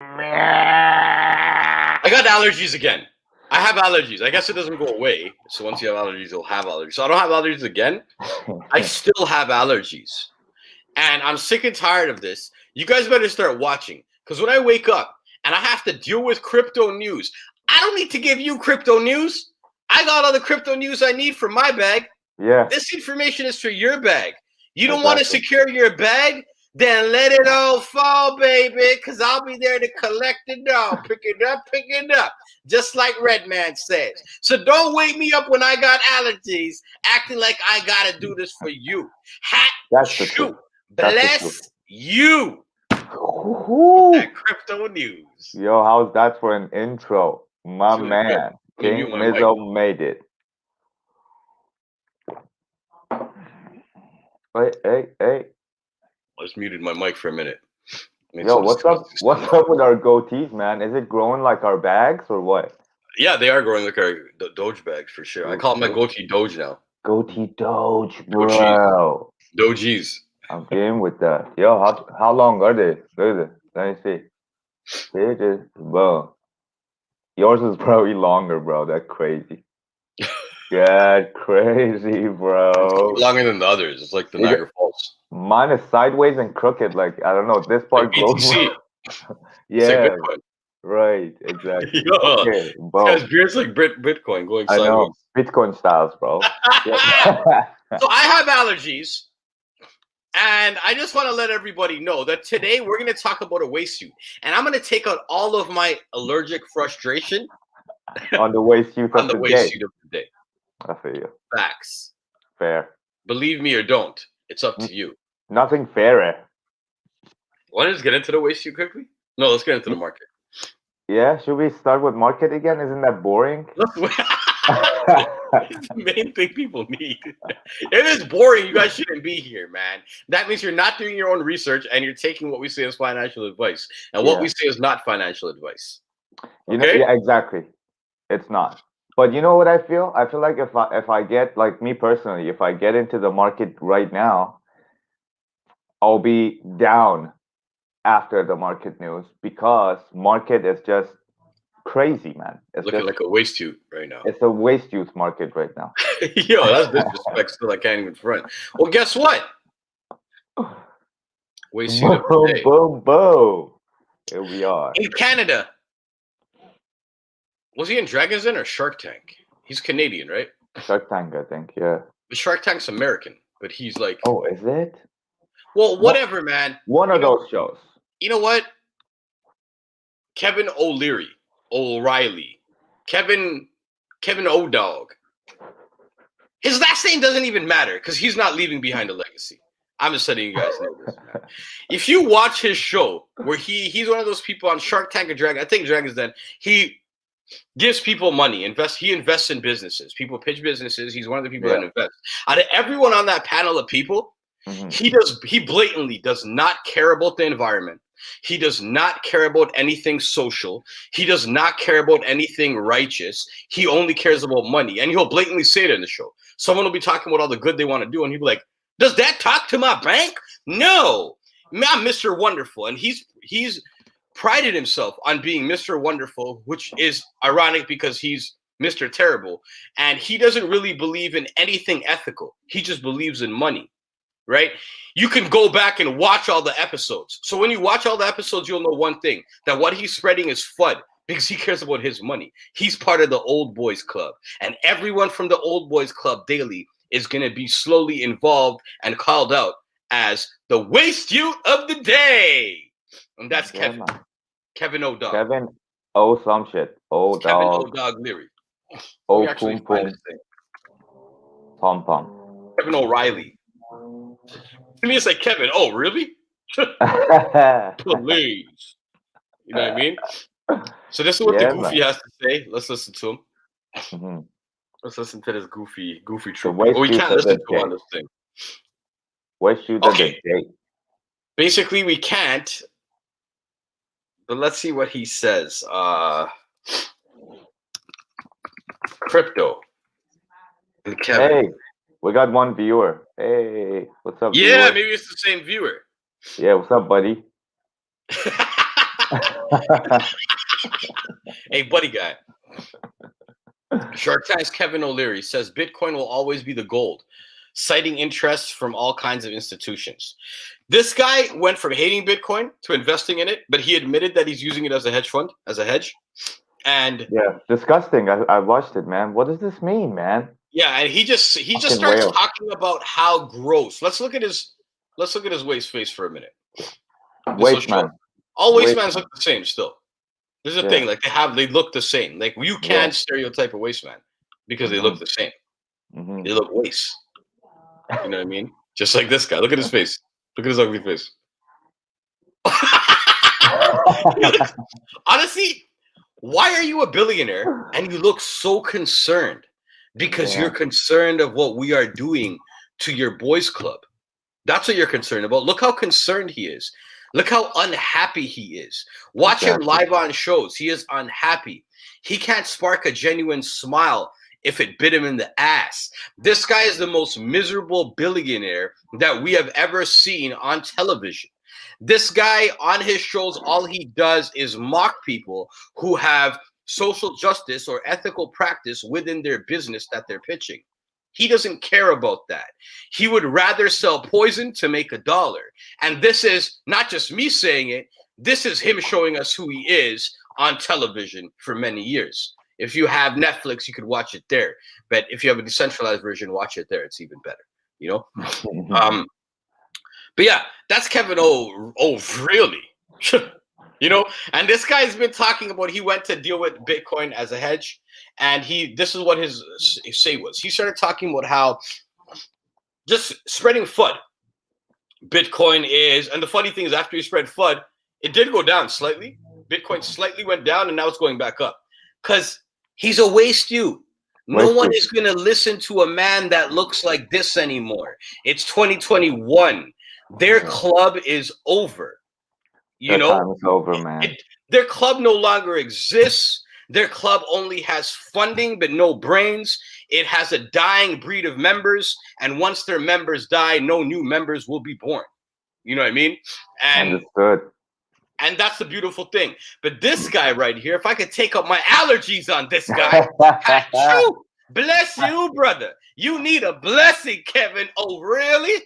I got allergies again. I have allergies. I guess it doesn't go away. So once you have allergies, you'll have allergies. So I don't have allergies again. I still have allergies. And I'm sick and tired of this. You guys better start watching. Because when I wake up and I have to deal with crypto news, I don't need to give you crypto news. I got all the crypto news I need for my bag. Yeah. This information is for your bag. You don't want to secure your bag? Then let it all fall, baby, because I'll be there to collect it all. Pick it up, just like Redman says. So don't wake me up when I got allergies, acting like I got to do this for you. That's the truth. Bless you. That crypto news. Yo, how's that for an intro? My man, King Mizzo made it. Hey. I just muted my mic for a minute. Yo, what's up with our goatees, man? Is it growing like our bags or what? Yeah, they are growing like our Doge bags for sure. I call it my goatee Doge now. Goatee Doge, bro. Dogees. I'm game with that. Yo, how long are they? Let me see. Pages, bro. Yours is probably longer, bro. That's crazy. Yeah, crazy, bro. It's longer than the others. It's like the Niagara Falls. Mine is sideways and crooked. Like, I don't know. This part like BTC. Yeah. Like Bitcoin. Right, exactly. Yo, okay, bro. This guy's beard's like Bitcoin going sideways. I know. Bitcoin styles, bro. So I have allergies. And I just want to let everybody know that today we're going to talk about a waist suit. And I'm going to take out all of my allergic frustration on the waist suit of the day. I feel you. Facts. Fair. Believe me or don't. It's up to you. Nothing fair. Want to just get into the waist suit quickly? No, let's get into the market. Yeah, should we start with market again? Isn't that boring? It's the main thing people need. If it's boring, you guys shouldn't be here, man. That means you're not doing your own research and you're taking what we say as financial advice. And what we say is not financial advice. Okay? You know, yeah, exactly. It's not. But you know what I feel? I feel like if I get, like me personally, if I get into the market right now, I'll be down after the market news because market is just crazy, man. It's looking like a waist suit right now. It's a waist suit market right now. Yo, that's disrespect. Still, I can't even front. Well, guess what? Waist suit of the day. Boom. Here we are. In Canada. Was he in Dragon's Den or Shark Tank? He's Canadian, right? Shark Tank, I think, yeah. The Shark Tank's American, but he's like... Oh, is it? Well, whatever, man. One of those shows. You know what? Kevin O'Reilly, Kevin O'Dog. His last name doesn't even matter because he's not leaving behind a legacy. I'm just letting you guys know this, man. If you watch his show, where he's one of those people on Shark Tank or Dragon, I think Dragon's Den, he gives people money. He invests in businesses. People pitch businesses. He's one of the people that invest. Out of everyone on that panel of people, he blatantly does not care about the environment. He does not care about anything social. He does not care about anything righteous. He only cares about money. And he'll blatantly say it in the show. Someone will be talking about all the good they want to do. And he'll be like, does that talk to my bank? No. I'm Mr. Wonderful. And he's prided himself on being Mr. Wonderful, which is ironic because he's Mr. Terrible. And he doesn't really believe in anything ethical. He just believes in money. Right? You can go back and watch all the episodes. So when you watch all the episodes, you'll know one thing, that what he's spreading is FUD because he cares about his money. He's part of the Old Boys Club. And everyone from the Old Boys Club daily is going to be slowly involved and called out as the waist suit of the day. And that's Kevin O'Dog. Kevin O some shit. O Kevin O'Dog Leary. O Pum Pum. Pom Pom. Kevin O'Reilly. To me, it's like, Kevin, oh, really? Please. You know what I mean? So this is what the Goofy has to say. Let's listen to him. Mm-hmm. Let's listen to this goofy trope. Oh, we can't listen to him on this thing. Okay. Basically, we can't. But let's see what he says. Crypto. And Kevin. Hey. We got one viewer. Hey, what's up? Yeah, viewer? Maybe it's the same viewer. Yeah, what's up, buddy? Hey, buddy guy. Shark Tank's Kevin O'Leary says Bitcoin will always be the gold, citing interest from all kinds of institutions. This guy went from hating Bitcoin to investing in it, but he admitted that he's using it as a hedge fund, as a hedge. And yeah, disgusting. I watched it, man. What does this mean, man? yeah, and he just starts whale. talking about how gross. Let's look at his waist face for a minute. Waste man. All waste mans look the same still. This is the Yeah. thing, like they look the same. Like you can't stereotype a waste man because they look the same. They look waste. You know what I mean? Just like this guy. Look at his face. Look at his ugly face. Honestly, why are you a billionaire and you look so concerned? Because you're concerned of what we are doing to your boys club. That's what you're concerned about. Look how concerned he is. Look how unhappy he is. Watch him live on shows. He is unhappy. He can't spark a genuine smile if it bit him in the ass. This guy is the most miserable billionaire that we have ever seen on television. This guy on his shows, all he does is mock people who have social justice or ethical practice within their business that they're pitching. He doesn't care about that. He would rather sell poison to make $1. And this is not just me saying it. This is him showing us who he is on television for many years. If you have Netflix, you could watch it there. But if you have a decentralized version, watch it there. It's even better, you know? But yeah, that's Kevin O. Oh, really? You know, and this guy's been talking about he went to deal with Bitcoin as a hedge, and this is what his say was. He started talking about how just spreading FUD. Bitcoin is, and the funny thing is, after he spread FUD, it did go down slightly. Bitcoin slightly went down, and now it's going back up because he's a waste you. No one is going to listen to a man that looks like this anymore. It's 2021. Their club is over. You know, time is over, man. Their club no longer exists. Their club only has funding but no brains. It has a dying breed of members, and once their members die, no new members will be born. You know what I mean? And understood. And that's the beautiful thing. But this guy right here, if I could take up my allergies on this guy, bless you, brother. You need a blessing, Kevin. Oh, really?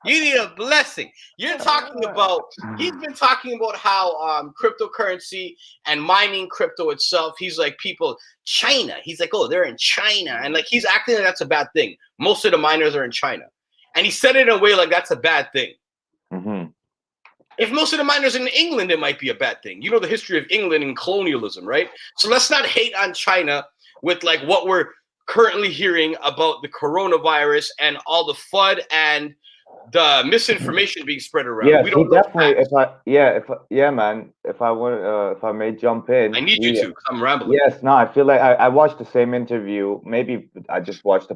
You need a blessing. You're talking about, he's been talking about how cryptocurrency and mining crypto itself, he's like, people, China. He's like, oh, they're in China. And like, he's acting like that's a bad thing. Most of the miners are in China. And he said it in a way like that's a bad thing. If most of the miners are in England, it might be a bad thing. You know the history of England and colonialism, right? So let's not hate on China with like what we're currently hearing about the coronavirus and all the FUD and the misinformation being spread around. Yes, we don't definitely. Man. If I may jump in, I need you to. I'm rambling. Yes, no, I feel like I watched the same interview. Maybe I just watched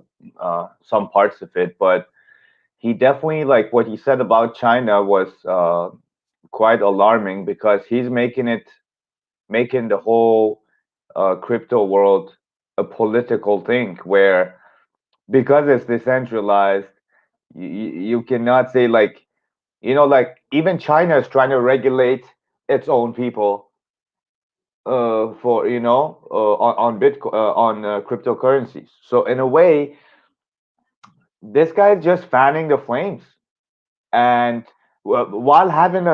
some parts of it, but he definitely, like what he said about China was quite alarming, because he's making the whole crypto world a political thing, where because it's decentralized, you cannot say like, like even China is trying to regulate its own people for on Bitcoin, on cryptocurrencies. So in a way, this guy is just fanning the flames, and while having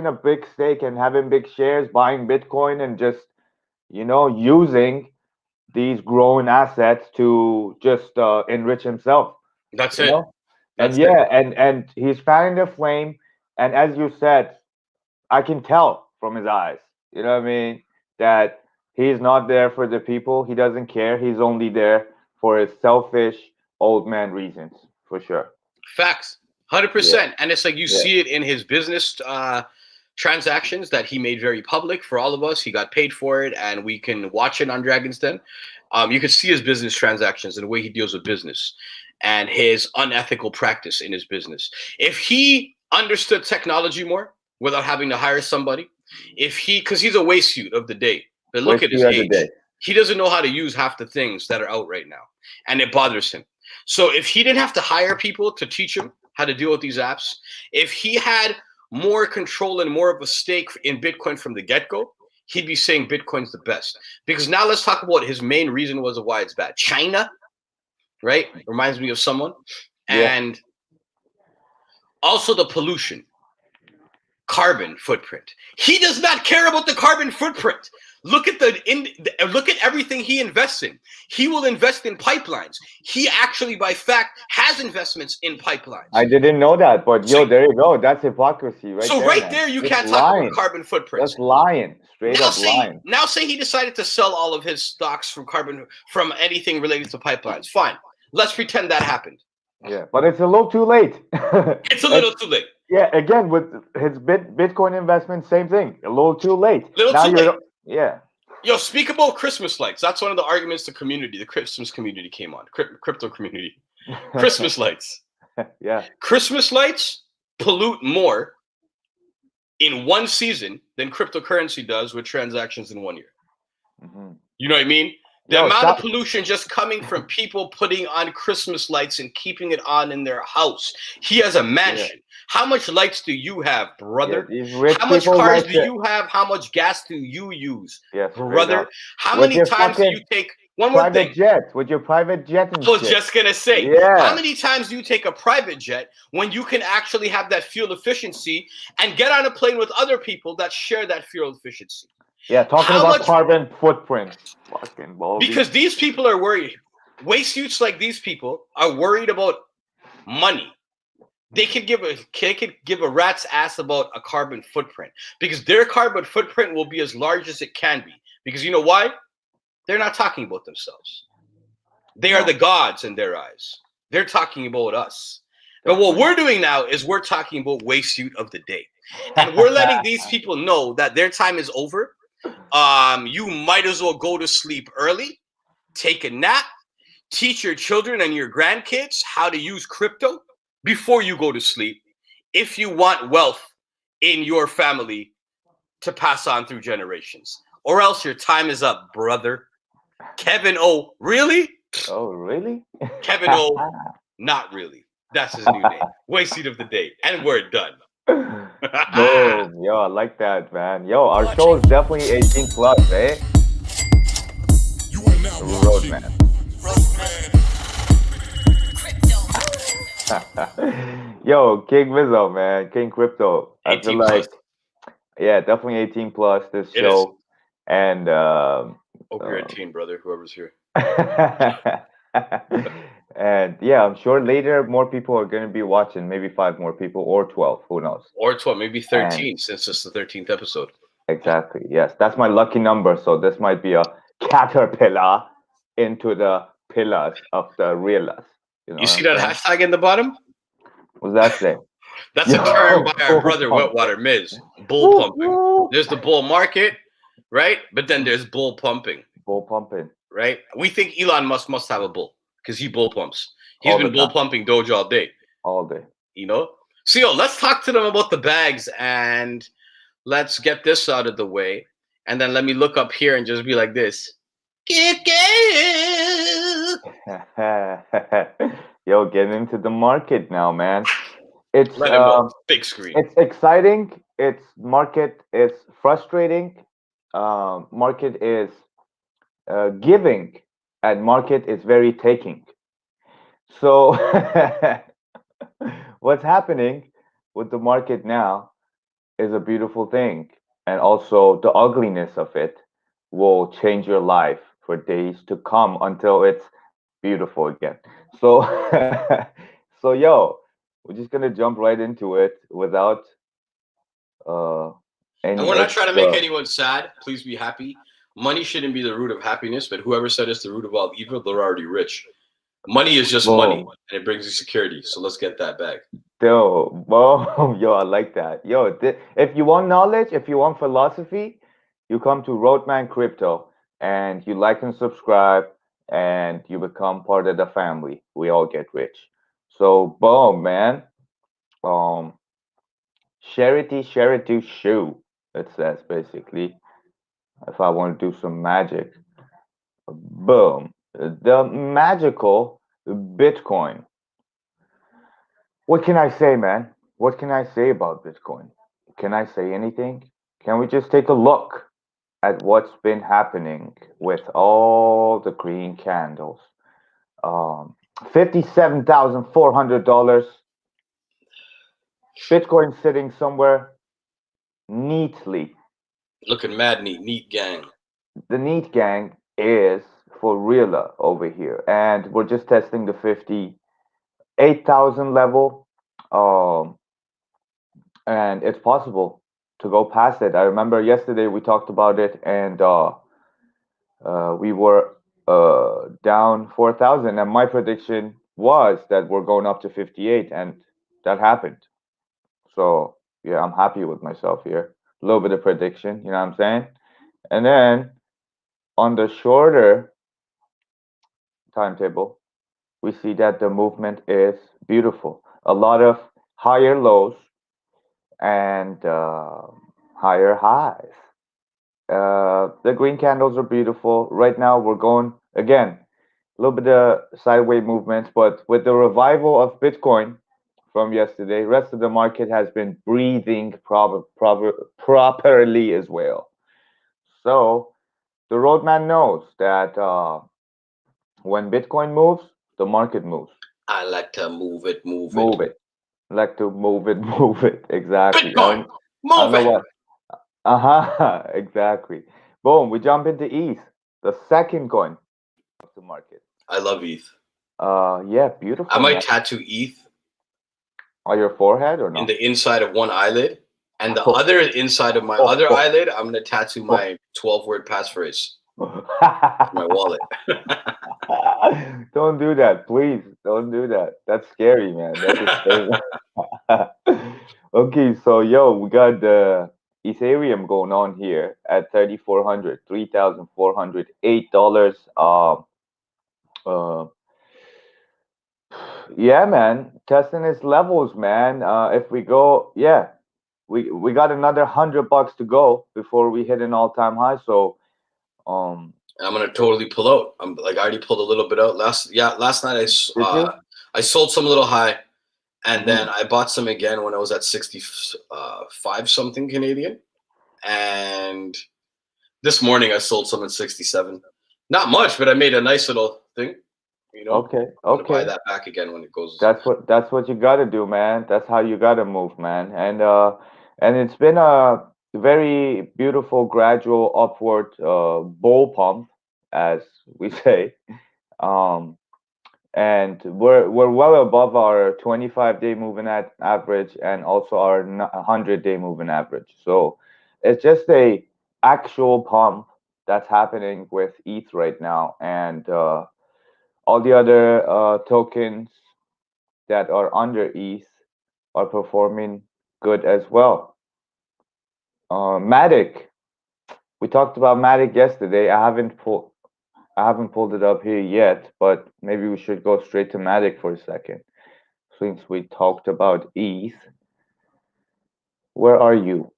a big stake and having big shares, buying Bitcoin, and just using these growing assets to just enrich himself. That's it. And and he's fanning the flame, and as you said, I can tell from his eyes, you know what I mean, that he's not there for the people. He doesn't care. He's only there for his selfish old man reasons, for sure. Facts. 100%. And it's like you see it in his business transactions that he made very public for all of us. He got paid for it, and we can watch it on Dragon's Den. You can see his business transactions and the way he deals with business and his unethical practice in his business. If he understood technology more without having to hire somebody, because he's a waste suit of the day. But look at his age. He doesn't know how to use half the things that are out right now, and it bothers him. So if he didn't have to hire people to teach him how to deal with these apps, if he had more control and more of a stake in Bitcoin from the get-go, he'd be saying Bitcoin's the best. Because now let's talk about his main reason was why it's bad. China, right? Reminds me of someone. Yeah. And also the pollution. Carbon footprint. He does not care about the carbon footprint. Look at look at everything he invests in. He will invest in pipelines. He actually, by fact, has investments in pipelines. I didn't know that, but yo, there you go. That's hypocrisy right So there. right man. there, you Just can't talk lying. about carbon footprints. Just lying. Straight up lying. Now say he decided to sell all of his stocks from anything related to pipelines. Fine. Let's pretend that happened. Yeah, but it's a little too late. It's a little too late. Yeah, again with his Bitcoin investment, same thing. A little too late. Yeah. Yo, speak about Christmas lights. That's one of the arguments the Christmas community came on. Crypto community. Christmas lights. Yeah. Christmas lights pollute more in one season than cryptocurrency does with transactions in 1 year. Mm-hmm. You know what I mean? The amount of pollution just coming from people putting on Christmas lights and keeping it on in their house. He has a mansion. Yeah. How much lights do you have, brother? Yeah, how much cars do you have? How much gas do you use, brother? How many times do you take one more thing? With your private jet and I was just going to say, how many times do you take a private jet when you can actually have that fuel efficiency and get on a plane with other people that share that fuel efficiency? Yeah, talking about carbon footprint. Fucking baldy. Because these people are worried. Waste youths like these people are worried about money. They could give a rat's ass about a carbon footprint because their carbon footprint will be as large as it can be. Because you know why? They're not talking about themselves. They are the gods in their eyes. They're talking about us. But what we're doing now is we're talking about waste youth of the day. And we're letting these people know that their time is over. You might as well go to sleep early, take a nap, teach your children and your grandkids how to use crypto before you go to sleep if you want wealth in your family to pass on through generations. Or else your time is up, brother. Kevin O, really? Oh, really? Kevin O, not really. That's his new name. Wasted of the day. And we're done. Boom. Yo, I like that, man. Yo, our show is definitely 18 plus, eh? You are now Roadman. Yo, King Mizzo, man. King Crypto. I feel like, yeah, definitely 18 plus this show. And hope you're 18, brother, whoever's here. And yeah, I'm sure later more people are going to be watching, maybe 5 more people or 12, who knows? Or 12, maybe 13 since it's the 13th episode. Exactly, yes. That's my lucky number, so this might be a caterpillar into the pillars of the real us. You see that hashtag in the bottom? What's that say? That's a term by our brother Wetwater Miz. Bull pumping. There's the bull market, right? But then there's bull pumping. Bull pumping. Right? We think Elon Musk must have a bull because he bull pumps. He's been bull pumping Doge all day. All day. You know? So, yo, let's talk to them about the bags and let's get this out of the way. And then let me look up here and just be like this. Yo, get into the market now, man. It's big screen. It's exciting. Market is frustrating. Market is giving, and market is very taking. So what's happening with the market now is a beautiful thing, and also the ugliness of it will change your life for days to come until it's beautiful again. So so yo, we're just gonna jump right into it without any. And we're not trying to make anyone sad. Please be happy. Money shouldn't be the root of happiness, but whoever said it's the root of all evil, they're already rich. Money is just money, and it brings you security. So let's get that back. Yo, I like that. Yo, if you want knowledge, if you want philosophy, you come to Roadmancrypto and you like and subscribe, and you become part of the family. We all get rich. So, boom, man. Charity shoe. It says basically. If I want to do some magic, boom, the magical Bitcoin. What can I say, man? What can I say about Bitcoin? can I say anything? Can we just take a look at what's been happening with all the green candles? Um, $57,400. Bitcoin sitting somewhere neatly. Looking mad neat, neat gang. The neat gang is for real over here, and we're just testing the 58,000 level. Um, and it's possible to go past it. I remember yesterday we talked about it, and we were down 4,000, and my prediction was that we're going up to 58, and that happened. So yeah, I'm happy with myself here. A little bit of prediction, you know what I'm saying? And then on the shorter timetable, we see that the movement is beautiful. A lot of higher lows and higher highs. The green candles are beautiful. Right now, we're going again a little bit of sideways movements, but with the revival of Bitcoin from yesterday, rest of the market has been breathing properly as well. So the roadman knows that when Bitcoin moves, the market moves. I like to move it, move it. Move it. Like to move it, move it. Exactly. Bitcoin, I don't move know it. what. Uh-huh. Exactly. Boom. We jump into ETH, the second coin of the market. I love ETH. Yeah, I beautiful, might man. tattoo ETH On your forehead or in no? the inside of one eyelid, and the other inside of my other eyelid, I'm gonna tattoo my 12-word passphrase on my wallet. Don't do that, please. Don't do that. That's scary, man. That's a scary. Okay, so yo, we got the Ethereum going on here at 3,400, $3,408. Uh, yeah, man, testing its levels, man. If we go, yeah, we got another $100 to go before we hit an all-time high. So, um, I'm gonna totally pull out. I'm like I already pulled a little bit out last night. did you? I sold some a little high, and Hmm. then I bought some again when I was at 65 something Canadian, and this morning I sold some at 67. Not much, but I made a nice little thing. You know, Okay, I'm gonna buy okay. that back again when it goes. That's what you gotta do, man. That's how you gotta move, man. And it's been a very beautiful, gradual upward bull pump, as we say. Um, and we're well above our 25-day moving at average and also our 100-day moving average. So it's just a actual pump that's happening with ETH right now, and all the other tokens that are under ETH are performing good as well. Matic, we talked about Matic yesterday. I haven't pulled it up here yet, but maybe we should go straight to Matic for a second. Since we talked about ETH, where are you?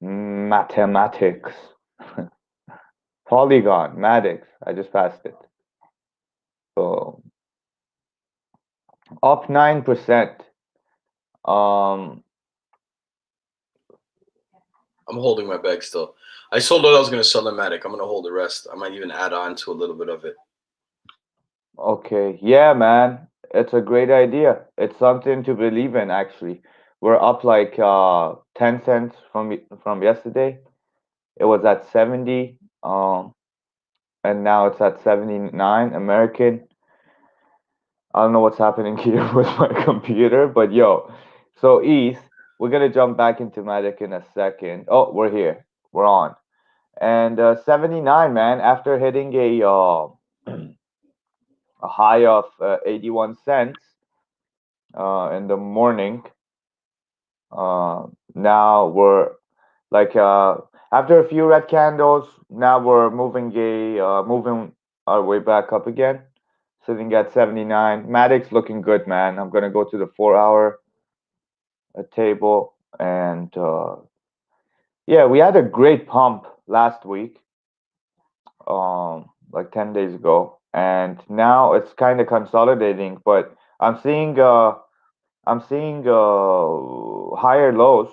Mathematics. Polygon, Matic. I just passed it. So up 9%. Um, I'm holding my bag still. I sold what I was gonna sell in Matic. I'm gonna hold the rest. I might even add on to a little bit of it. okay. Yeah, man. It's a great idea. It's something to believe in, actually. We're up like 10 cents from yesterday. It was at 70, and now it's at 79 American. I don't know what's happening here with my computer, but yo, so ETH, we're gonna jump back into Matic in a second. Oh, we're here. We're on. And 79, man, after hitting a high of 81 cents in the morning, now we're like after a few red candles, now we're moving our way back up again, sitting at 79. Matic's looking good, man. I'm gonna go to the 4 hour table, and yeah, we had a great pump last week, like 10 days ago, and now it's kind of consolidating, but I'm seeing higher lows,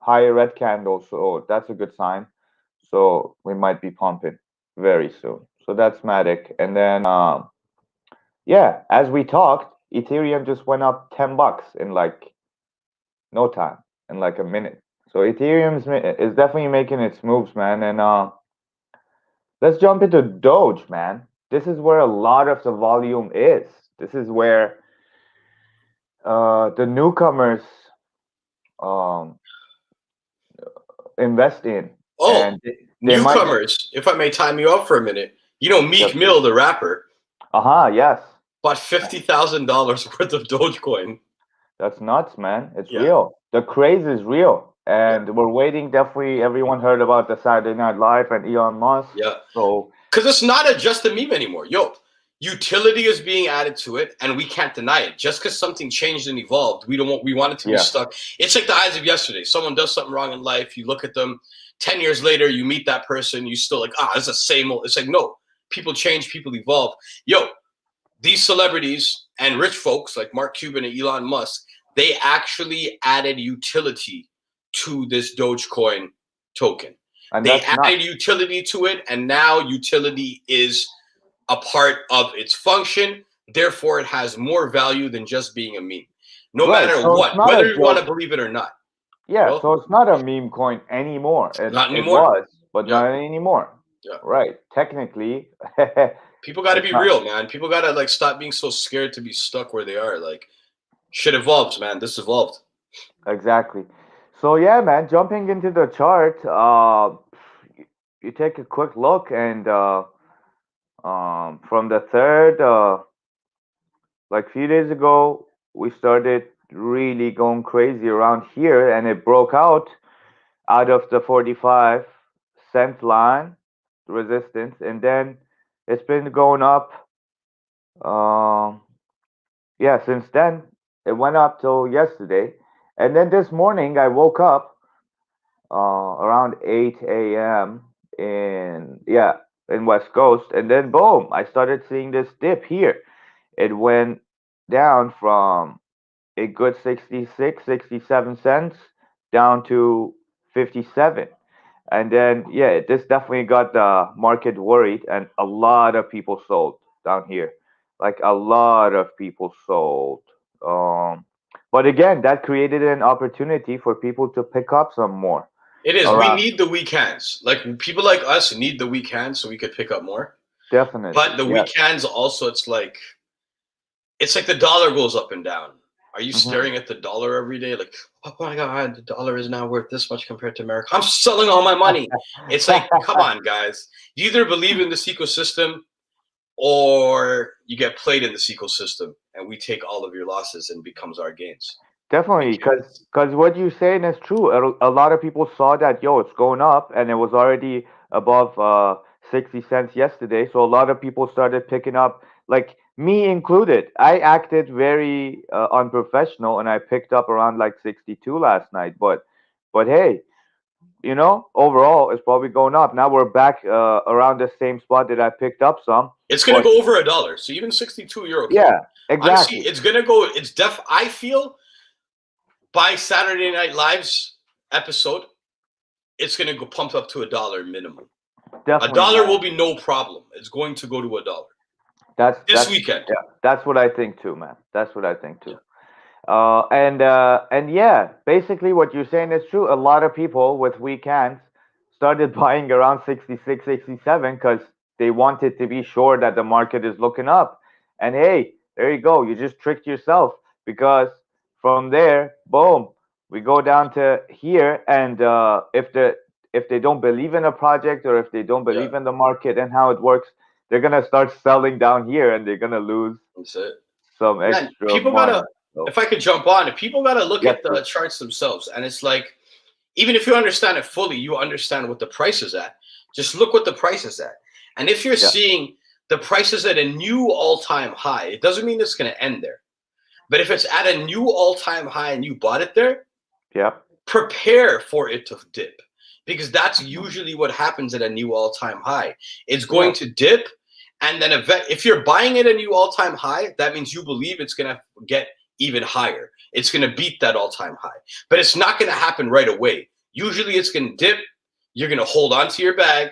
higher red candle, so that's a good sign. So we might be pumping very soon. So that's Matic. And then yeah, as we talked, Ethereum just went up $10 in like no time, in like a minute. So is definitely making its moves, man. And let's jump into Doge, man. This is where a lot of the volume is. This is where the newcomers um, invest in, Oh, and they might. newcomers, if I may time you up for a minute. You know, Yes. Meek Mill, the rapper, Yes. bought $50,000 worth of Dogecoin. That's nuts, man. It's Yeah. real. The craze is real. Yeah. And we're waiting. Definitely, everyone heard about the Saturday Night Live and Elon Musk. Yeah. So, Because it's not just a meme anymore. Yo, utility is being added to it, and we can't deny it. Just because something changed and evolved, we want it to be Yeah. stuck. It's like the eyes of yesterday. Someone does something wrong in life, you look at them. 10 years later, you meet that person, you still like, it's the same old. It's like, no, people change, people evolve. Yo, these celebrities and rich folks like Mark Cuban and Elon Musk, they actually added utility to this Dogecoin token. and They that's added nuts. utility to it, and now utility is a part of its function. Therefore, it has more value than just being a meme. No Right. matter So it's what, not a whether you want to joke. believe it or not. Yeah. Well, So it's not a meme coin anymore. not It anymore. was, but Yeah. not anymore. Yeah. Right. Technically, People got to it's be not. real, man. People got to like stop being so scared to be stuck where they are. Like, shit evolves, man. This evolved. Exactly. So yeah, man, jumping into the chart, you take a quick look, and from the third, like a few days ago, we started really going crazy around here, and it broke out of the 45 cent line resistance, and then it's been going up. Um, yeah, since then it went up till yesterday, and then this morning I woke up around 8 a.m. in West Coast, and then boom, I started seeing this dip here. It went down from a good 66, 67 cents down to 57. And then, yeah, this definitely got the market worried, and a lot of people sold down here. Like a lot of people sold. But again, that created an opportunity for people to pick up some more. It is. We Around, need the weak hands. Like people like us need the weak hands so we could pick up more. definitely. But the Yeah. weak hands also, it's like the dollar goes up and down. Are you staring at the dollar every day? Like, oh my God, the dollar is now worth this much compared to America. I'm selling all my money. It's like, come on, guys. You either believe in this ecosystem or you get played in this ecosystem and we take all of your losses and becomes our gains. Definitely, because what you're saying is true. A lot of people saw that, yo, it's going up, and it was already above 60 cents yesterday. So a lot of people started picking up, like me included. I acted very unprofessional, and I picked up around like 62 last night. But hey, overall, it's probably going up. Now we're back around the same spot that I picked up some. It's going to But go over $1. So even 62, you're okay. yeah, Honestly, exactly. it's going to go. I feel by Saturday Night Live's episode, it's going to go pumped up to $1 minimum. Definitely, $1 man. will be no problem. It's going to go to $1 That's this weekend. Yeah, that's what I think too, man. That's what I think too. And yeah, basically what you're saying is true. A lot of people with weak hands started buying around 66, 67 because they wanted to be sure that the market is looking up. And hey, there you go. You just tricked yourself, because from there, boom, we go down to here. And if they don't believe in a project, or if they don't believe in the market and how it works, they're gonna start selling down here, and they're gonna lose That's it. some Man, extra people money. gotta. If I could jump on, if people gotta look Yes, at the please. charts themselves, and it's like, even if you understand it fully, you understand what the price is at. Just look what the price is at, and if you're seeing the price is at a new all-time high, it doesn't mean it's going to end there. But if it's at a new all-time high and you bought it there, prepare for it to dip, because that's usually what happens at a new all-time high. It's going to dip, and then if you're buying it at a new all-time high, that means you believe it's going to get even higher. It's going to beat that all-time high, but it's not going to happen right away. Usually it's going to dip. You're going to hold on to your bag,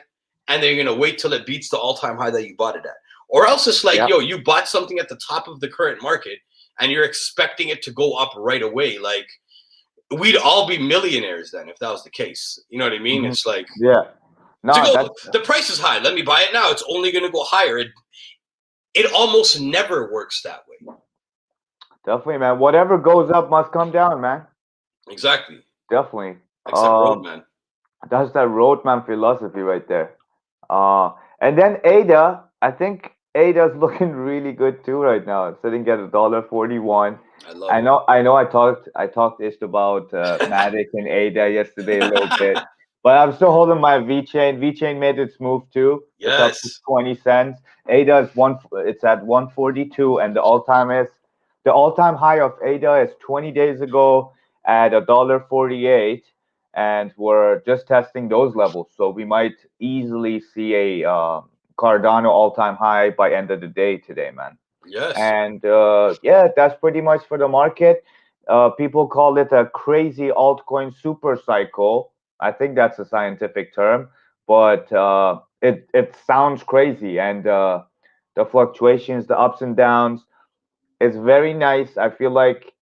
and then you're going to wait till it beats the all-time high that you bought it at. Or else it's like, yo, you bought something at the top of the current market, and you're expecting it to go up right away. Like, we'd all be millionaires then if that was the case. You know what I mean? Mhm. It's like, Yeah. No, the price is high. Let me buy it now. It's only going to go higher. It almost never works that way. definitely, man. Whatever goes up must come down, man. Exactly. Definitely. Except Roadman. That's that Roadman philosophy right there. And then ADA, I think ADA's looking really good too right now. It's sitting at $1.41. I love it. I know. I talked ish about Matic and ADA yesterday a little bit, but I'm still holding my VeChain. VeChain made its move too. It's up to Yes. 20 cents. ADA is it's at 142, and the all-time high of ADA is 20 days ago at $1.48, and we're just testing those levels. So we might easily see a Cardano all-time high by end of the day today, man. Yes. And yeah, that's pretty much for the market. People call it a crazy altcoin super cycle. I think that's a scientific term, but it sounds crazy, and the fluctuations, the ups and downs, is very nice. I feel like,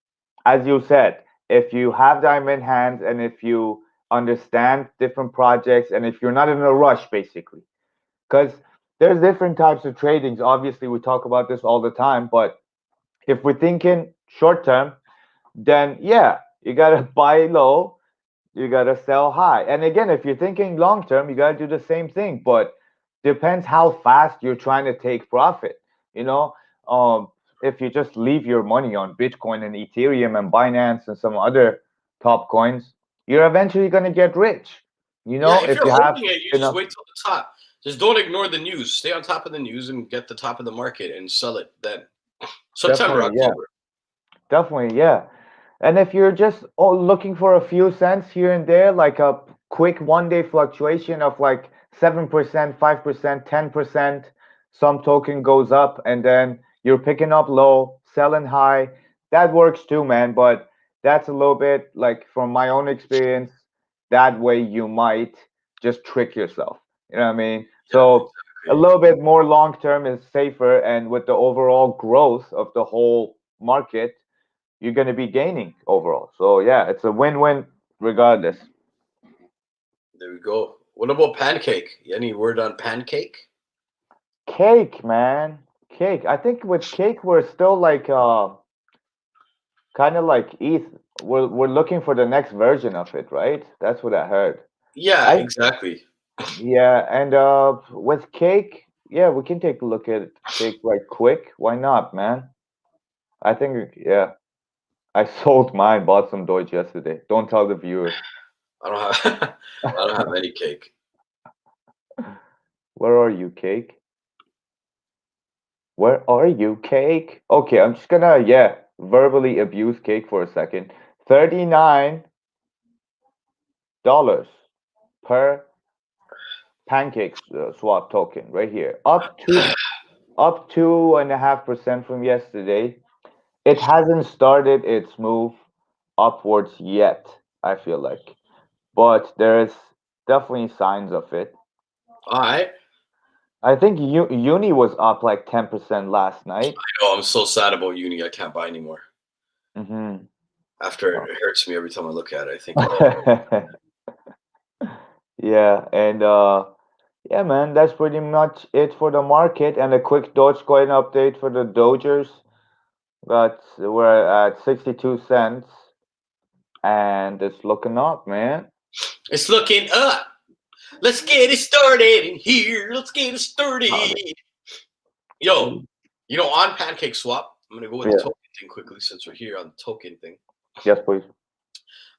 as you said, if you have diamond hands and if you understand different projects and if you're not in a rush, basically, because there's different types of tradings. Obviously, we talk about this all the time, but if we're thinking short term, then yeah, you gotta buy low, you gotta sell high. And again, if you're thinking long term, you gotta do the same thing. But depends how fast you're trying to take profit. You know, if you just leave your money on Bitcoin and Ethereum and Binance and some other top coins, you're eventually gonna get rich. You Yeah, know, if if you're you have holding it, you just enough. wait till the top. Just don't ignore the news. Stay on top of the news and get the top of the market and sell it then. September, Definitely, yeah. October. Definitely, yeah. And if you're just looking for a few cents here and there, like a quick 1 day fluctuation of like 7%, 5%, 10%, some token goes up and then you're picking up low, selling high, that works too, man. But that's a little bit like from my own experience, that way you might just trick yourself. You know what I mean? Yeah, So a exactly. little bit more long term is safer, and with the overall growth of the whole market, you're going to be gaining overall. So yeah, it's a win-win regardless. There we go. What about Pancake? Any word on Pancake? Cake, man. Cake. I think with cake we're still like kind of like ETH. We're looking for the next version of it, right? That's what I heard. Yeah, I exactly. Yeah, and with cake, yeah, we can take a look at cake right quick. Why not, man? I think yeah. I sold mine, bought some Deutsch yesterday. Don't tell the viewers. I don't have I don't have any cake. Where are you, cake? Where are you, Cake? Okay, I'm just gonna, yeah, verbally abuse Cake for a second. $39 per pancakes swap token right here. Up 2.5% from yesterday. It hasn't started its move upwards yet, I feel like. But there's definitely signs of it. All right. I think Uni was up like 10% last night. Oh, I'm so sad about uni. I can't buy anymore. Hmm. After it hurts me every time I look at it. I think, oh, Yeah, and yeah, man, that's pretty much it for the market. And a quick Dogecoin update for the Dodgers. But we're at 62 cents, and it's looking up, man. it's looking up. Let's get it started in here. Let's get it started. Yo, on Pancake Swap, I'm gonna go with the Yeah. token thing quickly since we're here on the token thing. Yes, please.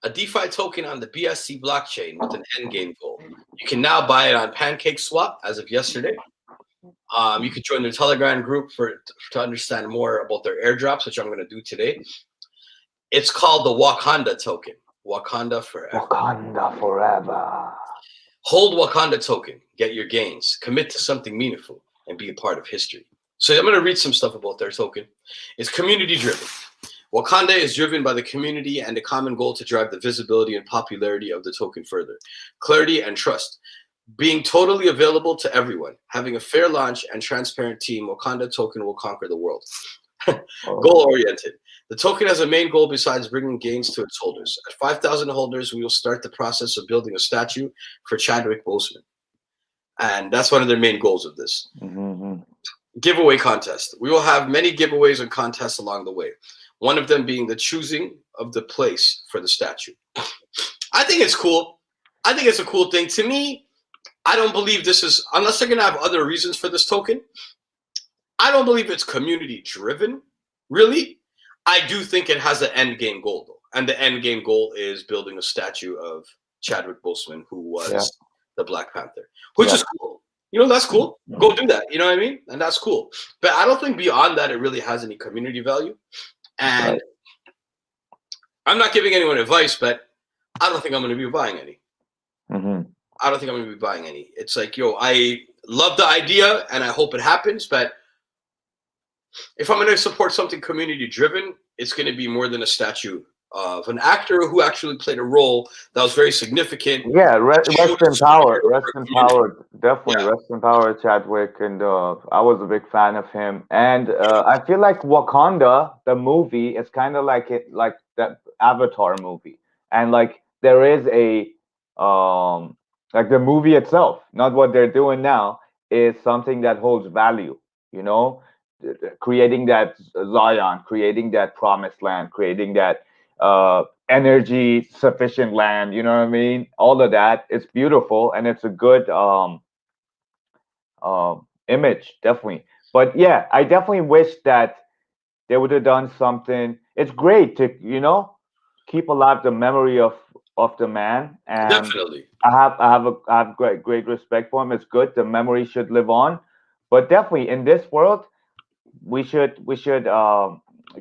A DeFi token on the BSC blockchain with an endgame goal. You can now buy it on Pancake Swap as of yesterday. You can join their Telegram group to understand more about their airdrops, which I'm going to do today. It's called the Wakanda token. Wakanda forever. Wakanda forever. Hold Wakanda token. Get your gains. Commit to something meaningful and be a part of history. So I'm going to read some stuff about their token. It's community driven. Wakanda is driven by the community and a common goal to drive the visibility and popularity of the token further. Clarity and trust. Being totally available to everyone. Having a fair launch and transparent team, Wakanda token will conquer the world. Goal-oriented. The token has a main goal besides bringing gains to its holders. At 5,000 holders, we will start the process of building a statue for Chadwick Boseman. And that's one of their main goals of this. Mm-hmm. Giveaway contest. We will have many giveaways and contests along the way. One of them being the choosing of the place for the statue. I think it's cool. I think it's a cool thing. To me, I don't believe this is, unless they're going to have other reasons for this token, I don't believe it's community driven, really. I do think it has an end game goal, though. And the end game goal is building a statue of Chadwick Boseman, who was the Black Panther, which is cool. You know, that's cool. Go do that. You know what I mean? And that's cool. But I don't think beyond that, it really has any community value. And I'm not giving anyone advice, but I don't think I'm going to be buying any. I don't think I'm going to be buying any. It's like, yo, I love the idea and I hope it happens, but if I'm going to support something community driven, it's going to be more than a statue of an actor who actually played a role that was very significant. Yeah, rest in power. Rest in power. Definitely rest in power, Chadwick. And I was a big fan of him. And I feel like Wakanda, the movie, is kind of like that Avatar movie. And like there is a like the movie itself, not what they're doing now, is something that holds value, you know, creating that Zion, creating that promised land, creating that energy sufficient land, you know what I mean? All of that. It's beautiful and it's a good image, definitely. But yeah, I definitely wish that they would have done something. It's great to, you know, keep alive the memory of the man. And definitely. I have great respect for him. It's good. The memory should live on. But definitely in this world, we should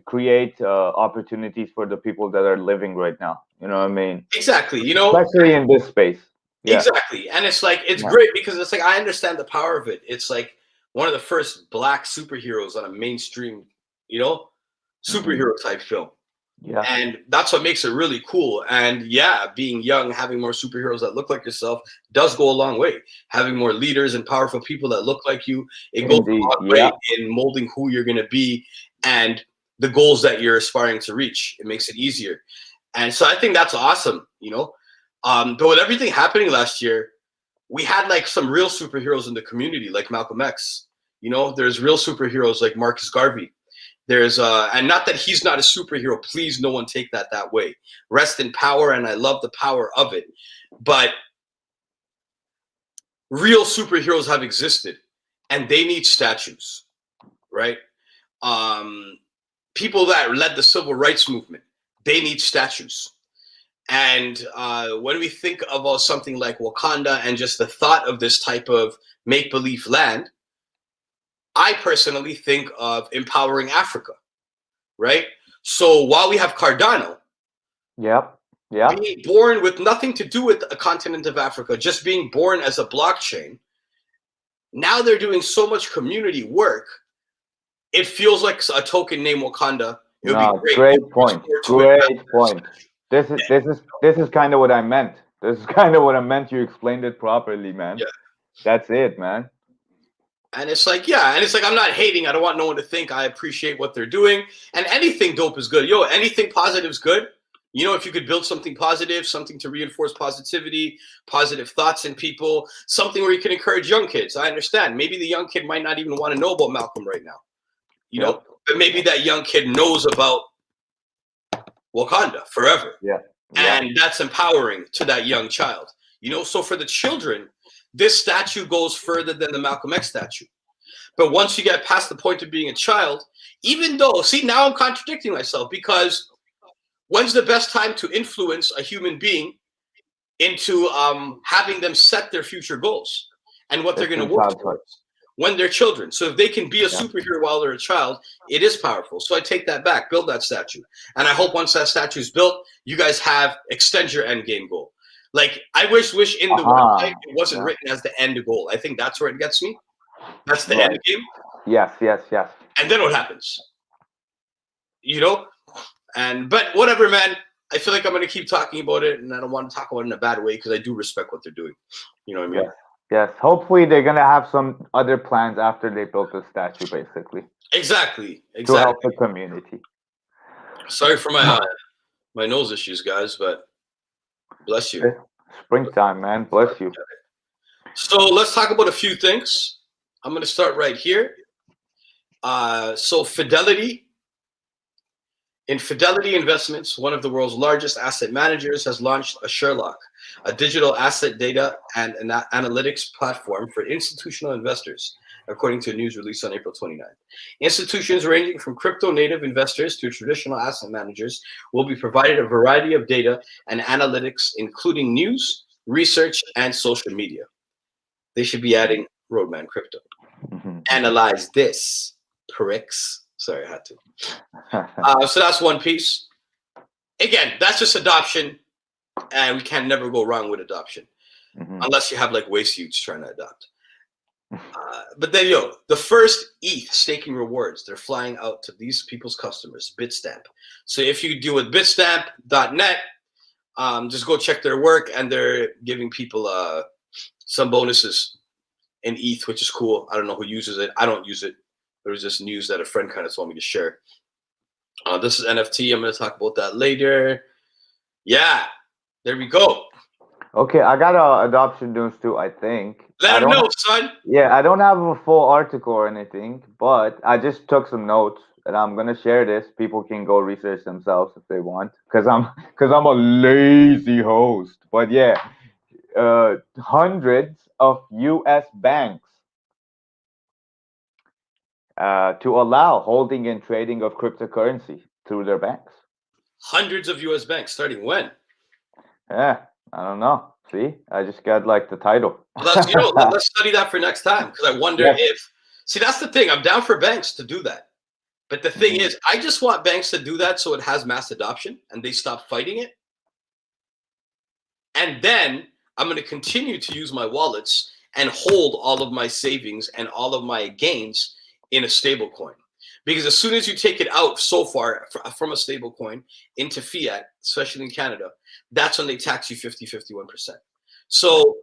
create opportunities for the people that are living right now. You know what I mean? Exactly. You know, especially in this space. Yeah. Exactly. And it's like, it's great because it's like, I understand the power of it. It's like one of the first Black superheroes on a mainstream, you know, superhero type film. Yeah. And that's what makes it really cool. And yeah, being young, having more superheroes that look like yourself does go a long way. Having more leaders and powerful people that look like you, it goes a long way in molding who you're going to be and the goals that you're aspiring to reach. It makes it easier. And so I think that's awesome, you know. But with everything happening last year, we had like some real superheroes in the community, like Malcolm X. You know, there's real superheroes like Marcus Garvey. There's and not that he's not a superhero. Please, no one take that way. Rest in power, and I love the power of it. But real superheroes have existed, and they need statues, right? People that led the civil rights movement, they need statues. And when we think about something like Wakanda and just the thought of this type of make-believe land, I personally think of empowering Africa, right? So while we have Cardano, being born with nothing to do with a continent of Africa, just being born as a blockchain, now they're doing so much community work. It feels like a token named Wakanda. It would be great. Great point. Great point. This is kind of what I meant. This is kind of what I meant. You explained it properly, man. Yeah. That's it, man. And it's like, yeah, and it's like, I'm not hating. I don't want no one to think I appreciate what they're doing. And anything dope is good. Yo, anything positive is good. You know, if you could build something positive, something to reinforce positivity, positive thoughts in people, something where you can encourage young kids. I understand. Maybe the young kid might not even want to know about Malcolm right now. You know, but maybe that young kid knows about Wakanda forever. Yeah. And that's empowering to that young child. You know, so for the children, this statue goes further than the Malcolm X statue. But once you get past the point of being a child, even though, see, now I'm contradicting myself, because when's the best time to influence a human being into having them set their future goals and what they're going to work towards? When they're children. So if they can be a superhero while they're a child, it is powerful. So I take that back, build that statue. And I hope once that statue is built, you guys extend your end game goal. Like, I wish in the website it wasn't written as the end goal. I think that's where it gets me. That's the end game. Yes. And then what happens? You know? But whatever, man. I feel like I'm gonna keep talking about it, and I don't want to talk about it in a bad way because I do respect what they're doing. You know what I mean? Yes. Yes. Hopefully they're gonna have some other plans after they built the statue, basically, Exactly. to help the community. Sorry for my nose issues, guys, but bless you. Springtime, man. Bless you. So let's talk about a few things. I'm gonna start right here. So Fidelity. In Fidelity Investments, one of the world's largest asset managers has launched a Sherlock, a digital asset data and analytics platform for institutional investors, according to a news release on April 29. Institutions ranging from crypto-native investors to traditional asset managers will be provided a variety of data and analytics, including news, research, and social media. They should be adding Roadmancrypto. Analyze this, pricks. Sorry, I had to. So that's one piece. Again, that's just adoption, and we can never go wrong with adoption, unless you have like waste youths trying to adopt. But then, the first ETH staking rewards, they're flying out to these people's customers, Bitstamp. So if you deal with bitstamp.net, just go check their work, and they're giving people some bonuses in ETH, which is cool. I don't know who uses it. I don't use it. There was this news that a friend kind of told me to share. This is NFT. I'm going to talk about that later. Yeah, there we go. Okay, I got adoption news too, I think. Let them know, son. Yeah, I don't have a full article or anything, but I just took some notes, and I'm gonna share this. People can go research themselves if they want, because I'm a lazy host. But yeah, hundreds of U.S. banks to allow holding and trading of cryptocurrency through their banks. Hundreds of U.S. banks starting when? Yeah, I don't know. See, I just got like the title. Let's study that for next time, because I wonder if. See, that's the thing. I'm down for banks to do that, but the thing is, I just want banks to do that so it has mass adoption and they stop fighting it. And then I'm going to continue to use my wallets and hold all of my savings and all of my gains in a stable coin. Because as soon as you take it out so far from a stable coin into fiat, especially in Canada, that's when they tax you 51%. So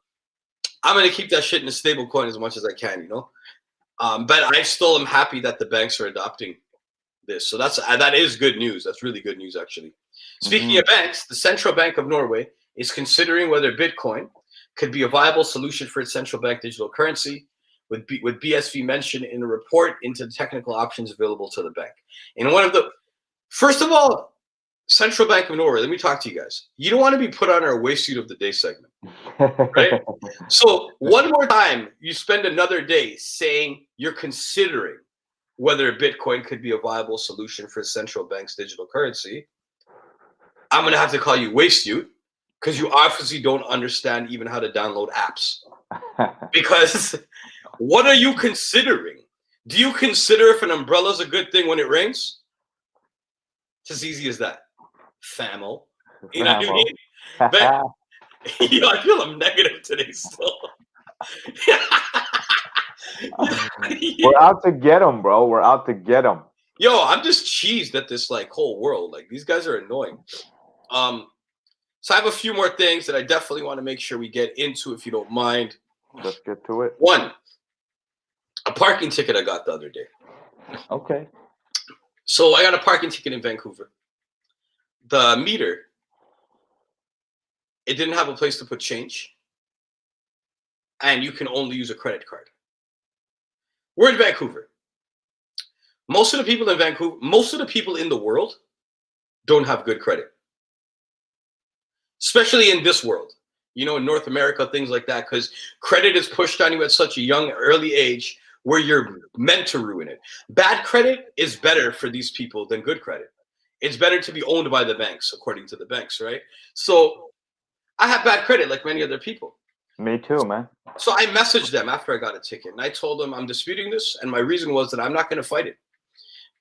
I'm going to keep that shit in a stable coin as much as I can, But I still am happy that the banks are adopting this. So that is good news. That's really good news, actually. Speaking of banks, the Central Bank of Norway is considering whether Bitcoin could be a viable solution for its central bank digital currency, with BSV mentioned in a report into the technical options available to the bank. And first of all, Central Bank of Norway, let me talk to you guys. You don't want to be put on our waste suit of the day segment, right? So one more time, you spend another day saying you're considering whether Bitcoin could be a viable solution for central bank's digital currency. I'm going to have to call you waste suit, because you obviously don't understand even how to download apps. Because what are you considering? Do you consider if an umbrella is a good thing when it rains? It's as easy as that. FAMO. You know what I mean? But, I feel I'm negative today still. We're out to get them, bro. We're out to get them. Yo, I'm just cheesed at this whole world. These guys are annoying. So I have a few more things that I definitely want to make sure we get into, if you don't mind. Let's get to it. One, a parking ticket I got the other day. Okay. So I got a parking ticket in Vancouver. The meter, it didn't have a place to put change. And you can only use a credit card. We're in Vancouver. Most of the people in the world don't have good credit. Especially in this world, in North America, things like that, because credit is pushed on you at such a young, early age where you're meant to ruin it. Bad credit is better for these people than good credit. It's better to be owned by the banks, according to the banks, right? So I have bad credit like many other people. Me too, man. So I messaged them after I got a ticket, and I told them I'm disputing this, and my reason was that I'm not going to fight it.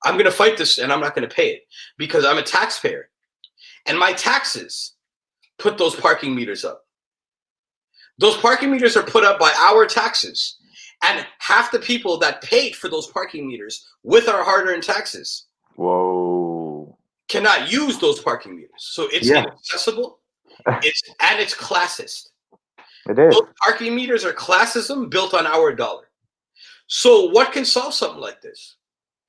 I'm going to fight this, and I'm not going to pay it, because I'm a taxpayer. And my taxes put those parking meters up. Those parking meters are put up by our taxes. And half the people that paid for those parking meters with our hard-earned taxes. Whoa. cannot use those parking meters. So it's inaccessible. It's classist. It is. Those parking meters are classism built on our dollar. So what can solve something like this?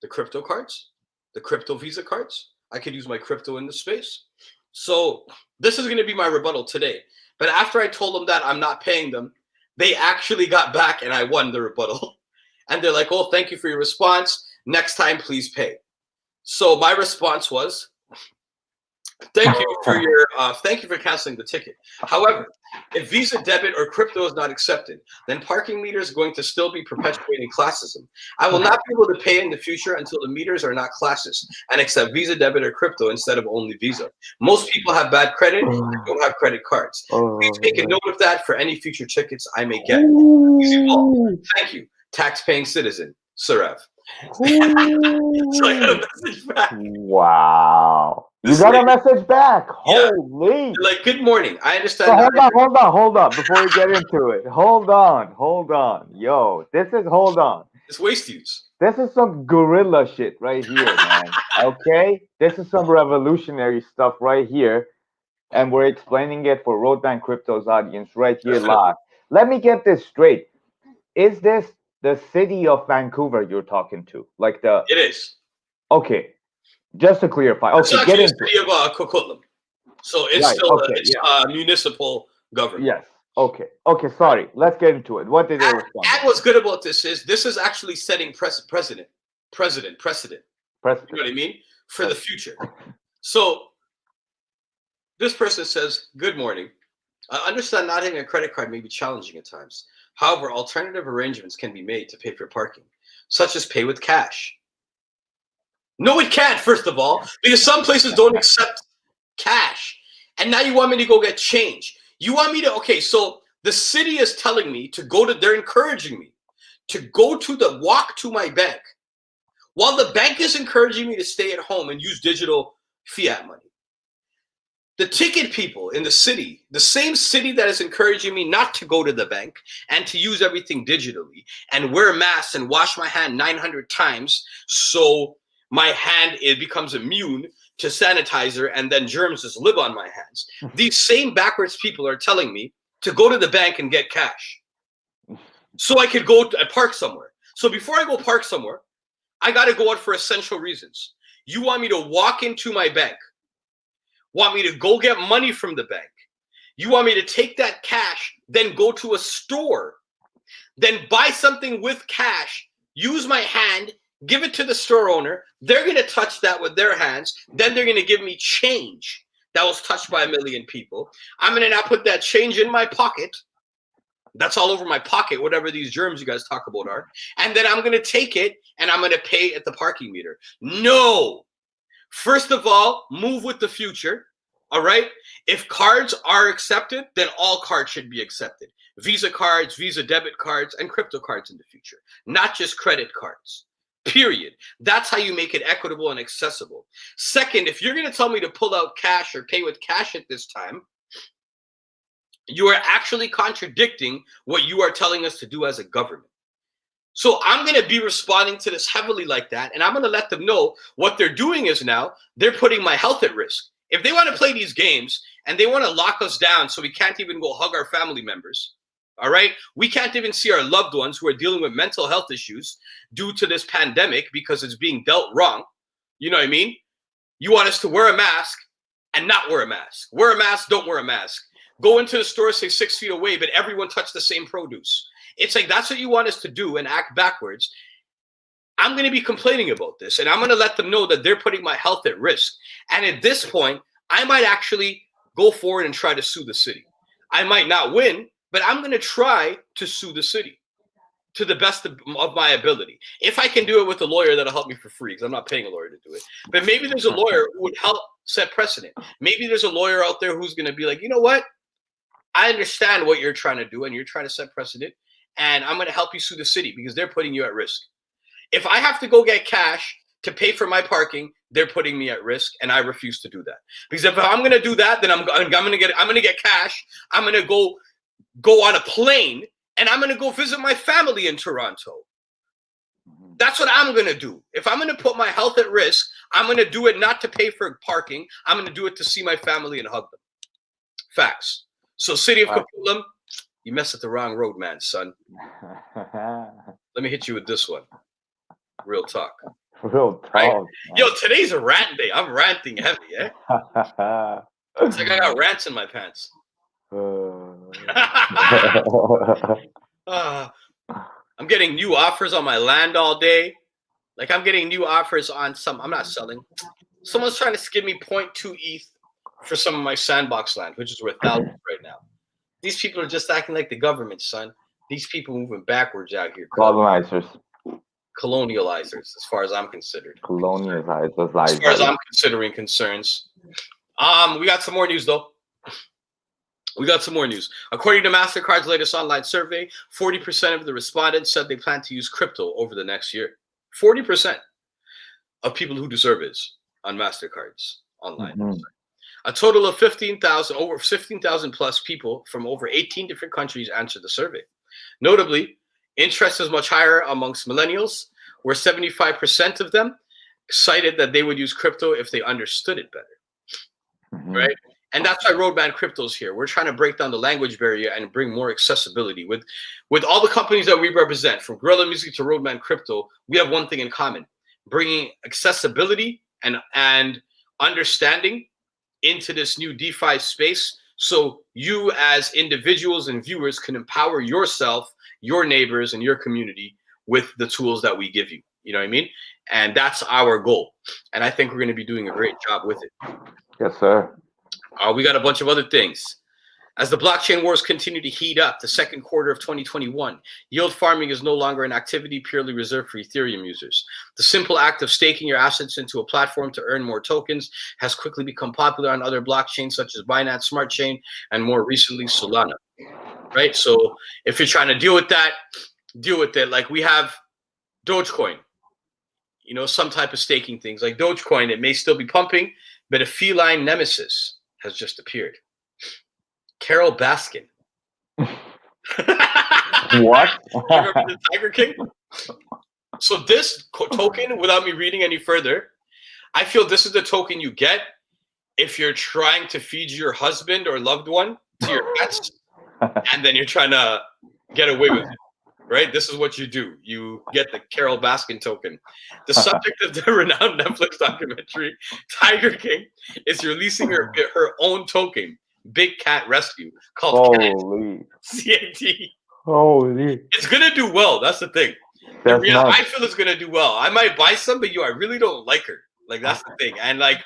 The crypto cards, the crypto Visa cards. I could use my crypto in the space. So this is going to be my rebuttal today. But after I told them that I'm not paying them, they actually got back and I won the rebuttal. And they're like, oh, thank you for your response. Next time, please pay. So my response was, thank you for canceling the ticket. However, if Visa debit or crypto is not accepted, then parking meters are going to still be perpetuating classism. I will not be able to pay in the future until the meters are not classist and accept Visa debit or crypto instead of only Visa. Most people have bad credit and don't have credit cards. Please make a note of that for any future tickets I may get. Easy ball. Thank you, tax-paying citizen, Sarav. So I got a message back. Wow. You got a message back. Yeah. Holy. They're like, good morning. I understand. So hold on. Before we get into it, hold on. Yo, hold on. It's waste use. This is some guerrilla shit right here, man. Okay? This is some revolutionary stuff right here. And we're explaining it for Roadmancrypto's audience right here live. Let me get this straight. Is this the city of Vancouver you're talking to? Like the... It is. Okay. Just to clarify. Okay, it's get into the city of Coquitlam. So it's still municipal government. Yes. Okay. Sorry. Let's get into it. What did they respond? And what's good about this is actually setting precedent. You know what I mean? For the future. So this person says, good morning. I understand not having a credit card may be challenging at times. However, alternative arrangements can be made to pay for parking, such as pay with cash. No, it can't, first of all, because some places don't accept cash. And now you want me to go get change. You want me to, okay, so the city is telling me to go to, they're encouraging me to go to walk to my bank, while the bank is encouraging me to stay at home and use digital fiat money. The ticket people in the city, the same city that is encouraging me not to go to the bank and to use everything digitally and wear masks and wash my hand 900 times so my hand, it becomes immune to sanitizer and then germs just live on my hands. These same backwards people are telling me to go to the bank and get cash so I could go to park somewhere. So before I go park somewhere, I got to go out for essential reasons. You want me to walk into my bank, want me to go get money from the bank. You want me to take that cash, then go to a store, then buy something with cash, use my hand, give it to the store owner. They're going to touch that with their hands. Then they're going to give me change that was touched by 1 million people. I'm going to now put that change in my pocket. That's all over my pocket, whatever these germs you guys talk about are. And then I'm going to take it and I'm going to pay at the parking meter. No. First of all, move with the future. All right. If cards are accepted, then all cards should be accepted. Visa cards, Visa debit cards, and crypto cards in the future, not just credit cards. Period. That's how you make it equitable and accessible. Second, if you're going to tell me to pull out cash or pay with cash at this time, you are actually contradicting what you are telling us to do as a government. So I'm going to be responding to this heavily like that, and I'm going to let them know what they're doing is now they're putting my health at risk. If they want to play these games and they want to lock us down so we can't even go hug our family members, all right? We can't even see our loved ones who are dealing with mental health issues due to this pandemic because it's being dealt wrong. You know what I mean? You want us to wear a mask and not wear a mask. Wear a mask, don't wear a mask. Go into the store, say 6 feet away, but everyone touch the same produce. It's like, that's what you want us to do and act backwards. I'm going to be complaining about this, and I'm going to let them know that they're putting my health at risk. And at this point, I might actually go forward and try to sue the city. I might not win, but I'm going to try to sue the city to the best of my ability. If I can do it with a lawyer that'll help me for free, because I'm not paying a lawyer to do it. But maybe there's a lawyer who would help set precedent. Maybe there's a lawyer out there who's going to be like, you know what? I understand what you're trying to do, and you're trying to set precedent, and I'm going to help you sue the city because they're putting you at risk. If I have to go get cash to pay for my parking, they're putting me at risk, and I refuse to do that. Because if I'm going to do that, then I'm going to get cash. I'm going to go on a plane, and I'm going to go visit my family in Toronto. That's what I'm going to do. If I'm going to put my health at risk, I'm going to do it not to pay for parking. I'm going to do it to see my family and hug them. Facts. So city of Capulum, you mess with the wrong road, man, son. Let me hit you with this one. Real talk. Real talk. Right? Yo, today's a rant day. I'm ranting heavy, eh? It's like I got rants in my pants. I'm getting new offers on my land all day. Like I'm getting new offers on some. I'm not selling. Someone's trying to skid me 0.2 ETH for some of my sandbox land, which is worth thousands right now. These people are just acting like the government, son. These people moving backwards out here. Colonizers. Colonializers, as far as I'm considered. Colonializers. As far as I'm considering concerns. We got some more news though. We got some more news. According to MasterCard's latest online survey, 40% of the respondents said they plan to use crypto over the next year. 40% of people who do surveys on MasterCards online. Mm-hmm. A total of 15,000 plus people from over 18 different countries answered the survey. Notably, interest is much higher amongst millennials, where 75% of them cited that they would use crypto if they understood it better. Mm-hmm. Right? And that's why Roadmancrypto is here. We're trying to break down the language barrier and bring more accessibility. With all the companies that we represent, from Guerrilla Music to Roadmancrypto, we have one thing in common: bringing accessibility and understanding into this new DeFi space, so you as individuals and viewers can empower yourself, your neighbors, and your community with the tools that we give you. You know what I mean? And that's our goal. And I think we're going to be doing a great job with it. Yes, sir. We got a bunch of other things. As the blockchain wars continue to heat up, the second quarter of 2021, yield farming is no longer an activity purely reserved for Ethereum users. The simple act of staking your assets into a platform to earn more tokens has quickly become popular on other blockchains such as Binance Smart Chain and more recently Solana. Right? So if you're trying to deal with that, deal with it. Like we have Dogecoin, you know, some type of staking things. Like Dogecoin, it may still be pumping, but a feline nemesis has just appeared. Carol Baskin. What? You remember the Tiger King? So this token, without me reading any further, I feel this is the token you get if you're trying to feed your husband or loved one to your pets, and then you're trying to get away with it. Right? This is what you do. You get the Carol Baskin token. The subject of the renowned Netflix documentary, Tiger King, is releasing her own token, Big Cat Rescue, called CAT. Holy. It's going to do well. That's the thing. I feel it's going to do well. I might buy some, but I really don't like her. Like, that's the thing. And, like,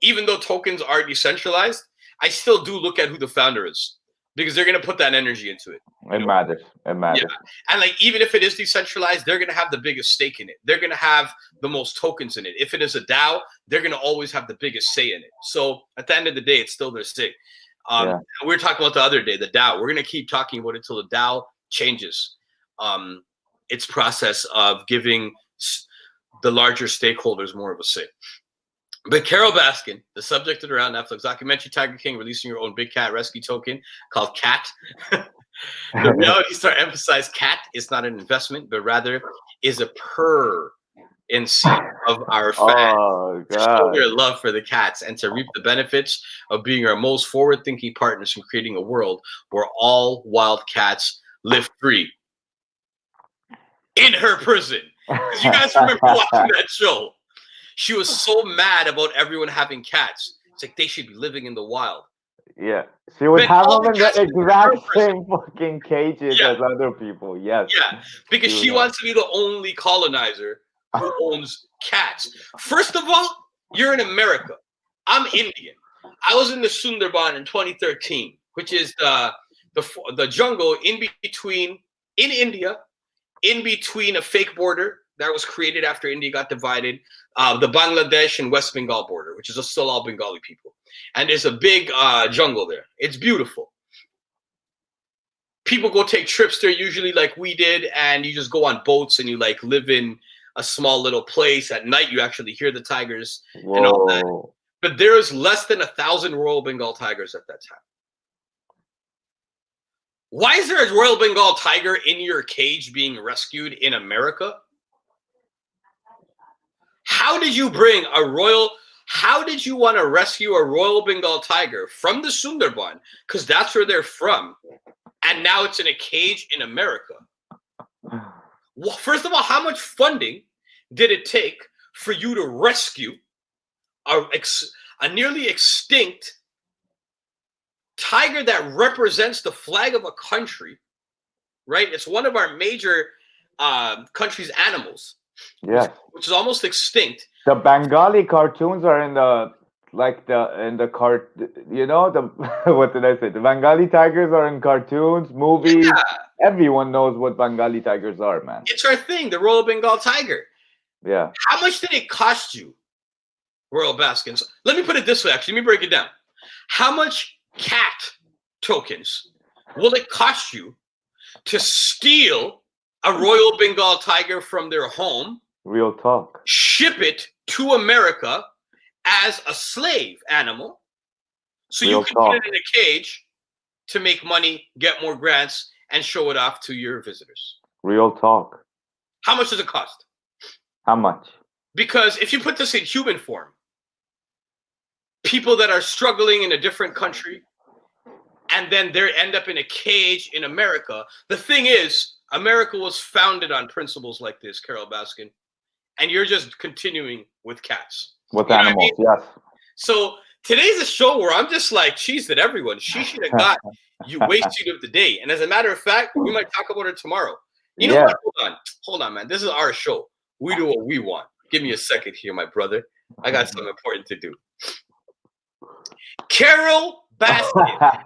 even though tokens are decentralized, I still do look at who the founder is, because they're going to put that energy into it. It matters. It matters. Yeah. And like, even if it is decentralized, they're going to have the biggest stake in it. They're going to have the most tokens in it. If it is a DAO, they're going to always have the biggest say in it. So at the end of the day, it's still their stake. We were talking about the other day, the DAO. We're going to keep talking about it until the DAO changes its process of giving the larger stakeholders more of a say. But Carol Baskin, the subject of the around Netflix documentary, Tiger King releasing your own Big Cat Rescue token called CAT. The reality star emphasized CAT is not an investment, but rather is a currency of our fans to show their love for the cats and to reap the benefits of being our most forward-thinking partners in creating a world where all wild cats live free. In her prison. Because you guys remember watching that show. She was so mad about everyone having cats. It's like they should be living in the wild. Yeah. She would have them in the exact same fucking cages as other people. Yes. Yeah. Because she wants to be the only colonizer who owns cats. First of all, you're in America. I'm Indian. I was in the Sundarban in 2013, which is the jungle in India, in between a fake border that was created after India got divided, the Bangladesh and West Bengal border, which is still all Bengali people. And there's a big jungle there. It's beautiful. People go take trips there usually like we did, and you just go on boats and you like live in a small little place. At night, you actually hear the tigers and all that. But there is less than 1,000 Royal Bengal tigers at that time. Why is there a Royal Bengal tiger in your cage being rescued in America? How did you bring a royal? How did you want to rescue a Royal Bengal tiger from the Sundarban? Because that's where they're from, and now it's in a cage in America. Well, first of all, how much funding did it take for you to rescue a nearly extinct tiger that represents the flag of a country? Right, it's one of our major country's animals. Yes. Which is almost extinct. The Bengali cartoons are in the you know, the what did I say? The Bengali tigers are in cartoons, movies. Yeah. Everyone knows what Bengali tigers are, man. It's our thing, the Royal Bengal tiger. Yeah. How much did it cost you, Royal Baskins? Let me put it this way, actually. Let me break it down. How much cat tokens will it cost you to steal a Royal Bengal tiger from their home? Real talk. Ship it to America as a slave animal, so Real you can talk. put it in a cage to make money, get more grants, and show it off to your visitors. Real talk. How much does it cost? How much? Because if you put this in human form, people that are struggling in a different country, and then they end up in a cage in America. The thing is, America was founded on principles like this, Carol Baskin, and you're just continuing with cats. With You know what I animals, mean? yes. So today's a show where I'm just like, cheese at everyone. She should have got you wasted of the day. And as a matter of fact, we might talk about it tomorrow. You know Yeah. what? Hold on, man. This is our show. We do what we want. Give me a second here, my brother. I got something important to do. Carol Baskin,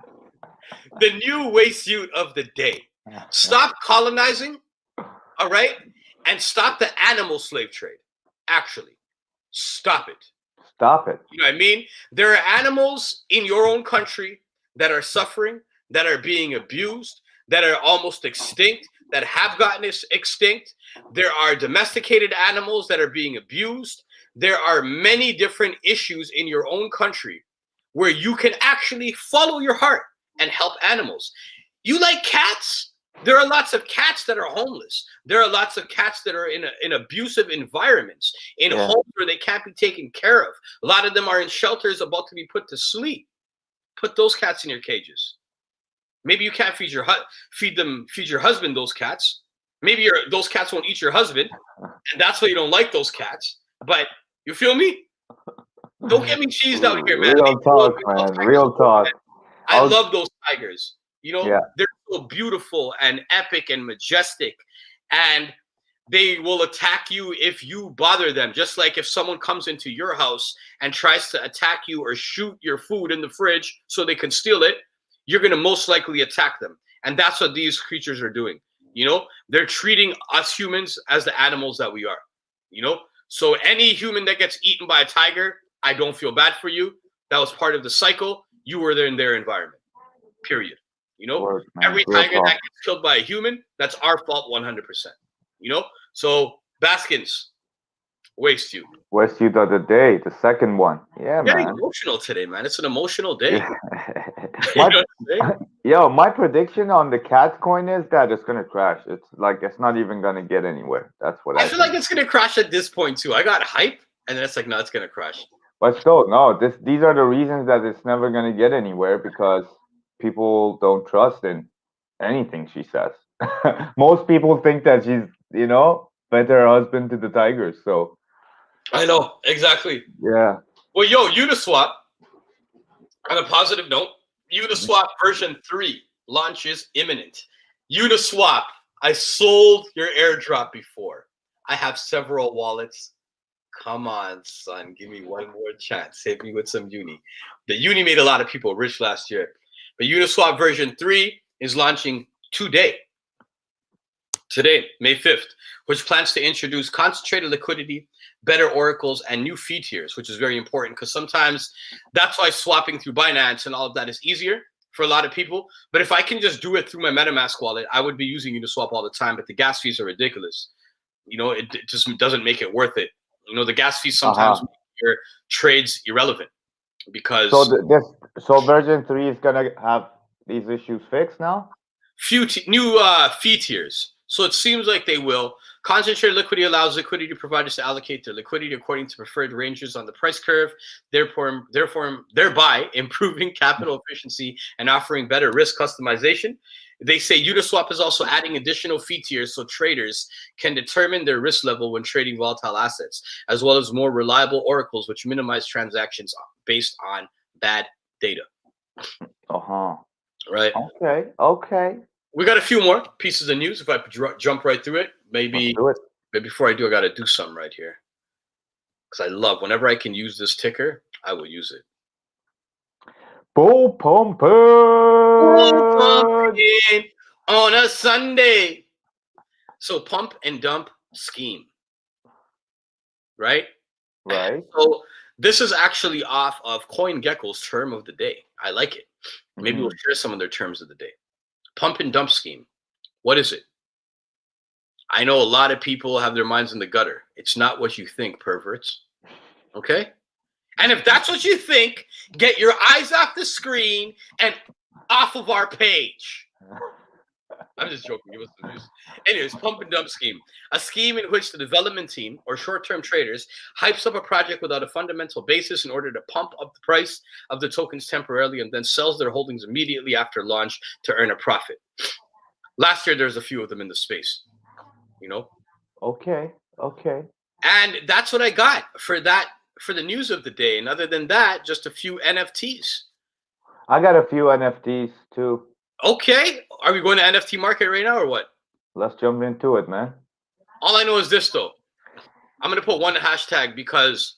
the new wastesuit of the day. Stop colonizing, all right? And stop the animal slave trade. Actually, stop it. Stop it. You know what I mean? There are animals in your own country that are suffering, that are being abused, that are almost extinct, that have gotten extinct. There are domesticated animals that are being abused. There are many different issues in your own country where you can actually follow your heart and help animals. You like cats? There are lots of cats that are homeless. There are lots of cats that are in abusive environments, in homes where they can't be taken care of. A lot of them are in shelters about to be put to sleep. Put those cats in your cages. Maybe you can't feed your husband those cats. Maybe those cats won't eat your husband, and that's why you don't like those cats. But you feel me? Don't get me cheesed out here, man. Real talk, man. Real talk. I love those tigers. You know, Yeah. they're so beautiful and epic and majestic, and they will attack you if you bother them. Just like if someone comes into your house and tries to attack you or shoot your food in the fridge so they can steal it, you're going to most likely attack them. And that's what these creatures are doing. You know, they're treating us humans as the animals that we are. You know, so any human that gets eaten by a tiger, I don't feel bad for you. That was part of the cycle. You were there in their environment, period. You know, Word, every tiger that gets killed by a human, that's our fault 100%. You know, so Baskins, wastesuit. Wastesuit of the day, the second one. Yeah, I'm getting man. emotional today, man. It's an emotional day. My prediction on the cat coin is that it's gonna crash. It's like it's not even gonna get anywhere. That's what I feel like it's gonna crash at this point too. I got hype, and then it's like, no, it's gonna crash. But still, no. These are the reasons that it's never gonna get anywhere because people don't trust in anything she says. Most people think that she's, you know, better husband to the tigers. So I know exactly. Yeah. Well, yo, Uniswap. On a positive note, Uniswap version 3 launch is imminent. Uniswap. I sold your airdrop before. I have several wallets. Come on, son. Give me one more chance. Hit me with some Uni. The Uni made a lot of people rich last year. But Uniswap version 3 is launching today, May 5th, which plans to introduce concentrated liquidity, better oracles, and new fee tiers, which is very important because sometimes that's why swapping through Binance and all of that is easier for a lot of people. But if I can just do it through my MetaMask wallet, I would be using Uniswap all the time, but the gas fees are ridiculous. You know, it just doesn't make it worth it. You know, the gas fees sometimes make your trades irrelevant because so version 3 is gonna have these issues fixed now. New fee tiers. So it seems like they will. Concentrated liquidity allows liquidity providers to allocate their liquidity according to preferred ranges on the price curve, thereby improving capital efficiency and offering better risk customization. They say Uniswap is also adding additional fee tiers so traders can determine their risk level when trading volatile assets, as well as more reliable oracles which minimize transactions based on bad data. Right. Okay. We got a few more pieces of news. If I jump right through it, maybe. Let's do it. But before I do, I got to do something right here. Because I love, whenever I can use this ticker, I will use it. Bull pumping on a Sunday. So pump and dump scheme. Right? Right. So this is actually off of CoinGecko's term of the day. I like it. Maybe we'll share some of their terms of the day. Pump and dump scheme. What is it? I know a lot of people have their minds in the gutter. It's not what you think, perverts. Okay? And if that's what you think, get your eyes off the screen and off of our page. I'm just joking. Give us the news. Anyways, pump and dump scheme. A scheme in which the development team or short-term traders hypes up a project without a fundamental basis in order to pump up the price of the tokens temporarily and then sells their holdings immediately after launch to earn a profit. Last year, there's a few of them in the space. You know? Okay. And that's what I got for the news of the day. And other than that, just a few NFTs. I got a few NFTs too. Okay. Are we going to NFT market right now or what? Let's jump into it, man. All I know is this, though. I'm going to put one hashtag because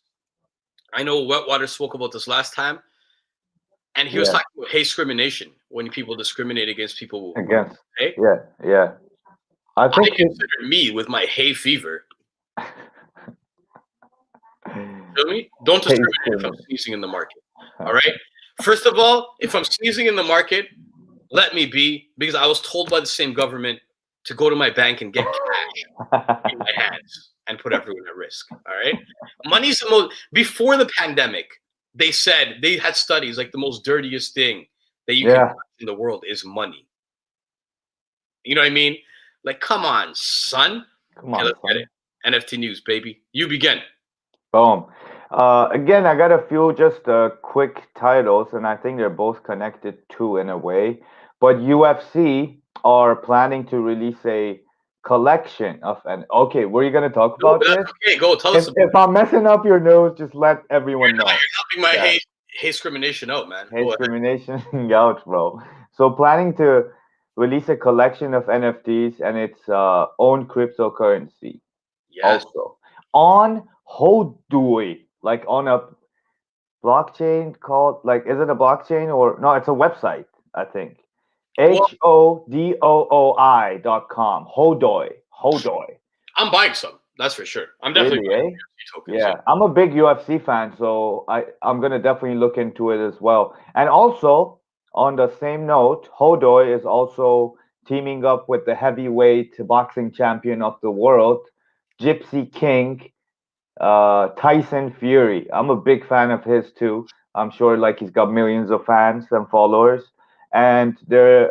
I know Wetwater spoke about this last time. And he was talking about hate discrimination, when people discriminate against people. Against. Hey? Yeah. I think consider me with my hay fever. Feel me? Don't discriminate if I'm sneezing in the market. All right? First of all, if I'm sneezing in the market, let me be, because I was told by the same government to go to my bank and get cash in my hands and put everyone at risk. All right? Money's the most, before the pandemic, they said, they had studies like the most dirtiest thing that you can touch in the world is money. You know what I mean? Like, come on, son. Let's get it. NFT news, baby. You begin. Boom. Again, I got a few just quick titles, and I think they're both connected too in a way. But UFC are planning to release a collection of okay, were you gonna talk about this? Okay, go tell us. If I'm messing up your nose, just let everyone know. You're helping my hate discrimination out, man. Hate discrimination out, bro. So planning to release a collection of NFTs and its own cryptocurrency. Yes. Also on Hodoi, like on a blockchain called, like, is it a blockchain or no? It's a website, I think. HODOOI.com. Hodoi. I'm buying some. That's for sure. I'm definitely buying UFC tokens. Yeah, I'm a big UFC fan, so I'm gonna definitely look into it as well. And also, on the same note, Hodoi is also teaming up with the heavyweight boxing champion of the world, Gypsy King, Tyson Fury. I'm a big fan of his too. I'm sure like he's got millions of fans and followers, and they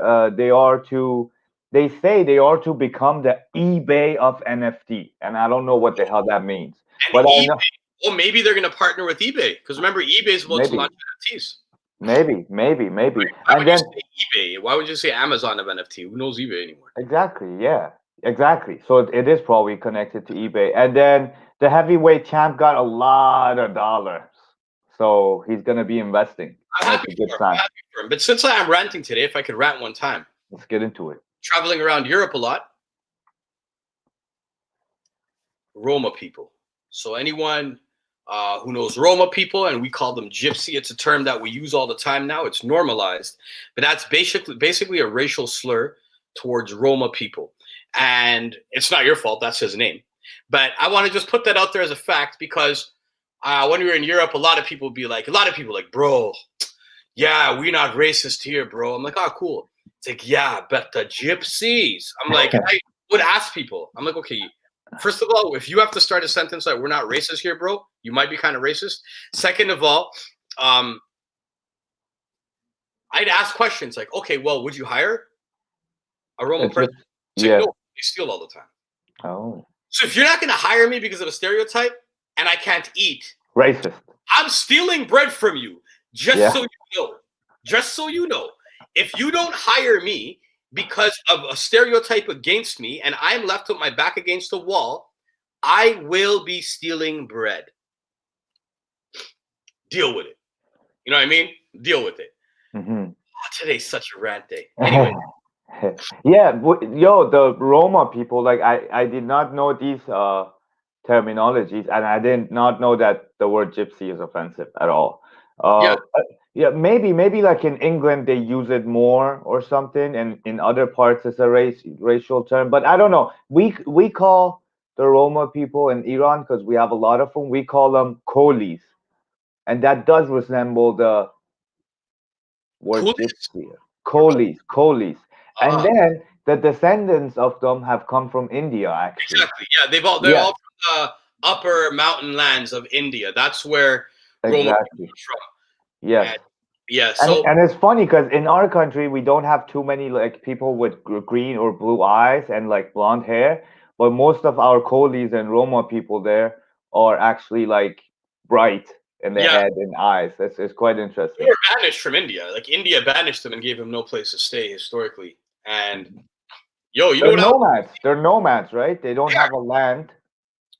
say they are to become the eBay of NFT, and I don't know what the hell that means. And but eBay, I know, well, maybe they're going to partner with eBay, because remember, eBay is about to launch NFTs. Maybe. Why would you say eBay? Why would you say Amazon of NFT? Who knows eBay anymore? Exactly. Yeah. Exactly. So it is probably connected to eBay, and then the heavyweight champ got a lot of dollars, so he's going to be investing. I'm happy for him. But since I am ranting today, if I could rant one time, let's get into it. Traveling around Europe a lot. Roma people. So anyone who knows Roma people, and we call them gypsy, it's a term that we use all the time now. It's normalized, but that's basically a racial slur towards Roma people. And it's not your fault. That's his name. But I want to just put that out there as a fact, because when we were in Europe, a lot of people like, bro, yeah, we're not racist here, bro. I'm like, oh, cool. It's like, yeah, but the gypsies. I'm like, I would ask people. I'm like, okay, first of all, if you have to start a sentence like, we're not racist here, bro, you might be kind of racist. Second of all, I'd ask questions like, okay, well, would you hire a Roma person? Like, no, they steal all the time. Oh, So if you're not going to hire me because of a stereotype and I can't eat, racist. I'm stealing bread from you. Just Yeah. so you know. Just so you know. If you don't hire me because of a stereotype against me and I'm left with my back against the wall, I will be stealing bread. Deal with it. You know what I mean? Deal with it. Mm-hmm. Today's such a rant day. Anyway. Yeah, yo, the Roma people, like I did not know these terminologies, and I did not know that the word gypsy is offensive at all. Yeah. Yeah, maybe like in England they use it more or something, and in other parts it's a racial term, but I don't know. We call the Roma people in Iran, because we have a lot of them, we call them colis, and that does resemble the word Coolies? gypsy. Colis. And then the descendants of them have come from India, actually. Exactly. Yeah, they're all from the upper mountain lands of India. That's where Roma Exactly. comes from. Yes. And, yeah. So And it's funny because in our country we don't have too many like people with green or blue eyes and like blonde hair, but most of our colis and Roma people there are actually like bright in the head and eyes. It's quite they interesting. were banished from India. Like India banished them and gave them no place to stay historically. And yo, you know They're what? nomads. They're nomads, right? They don't have a land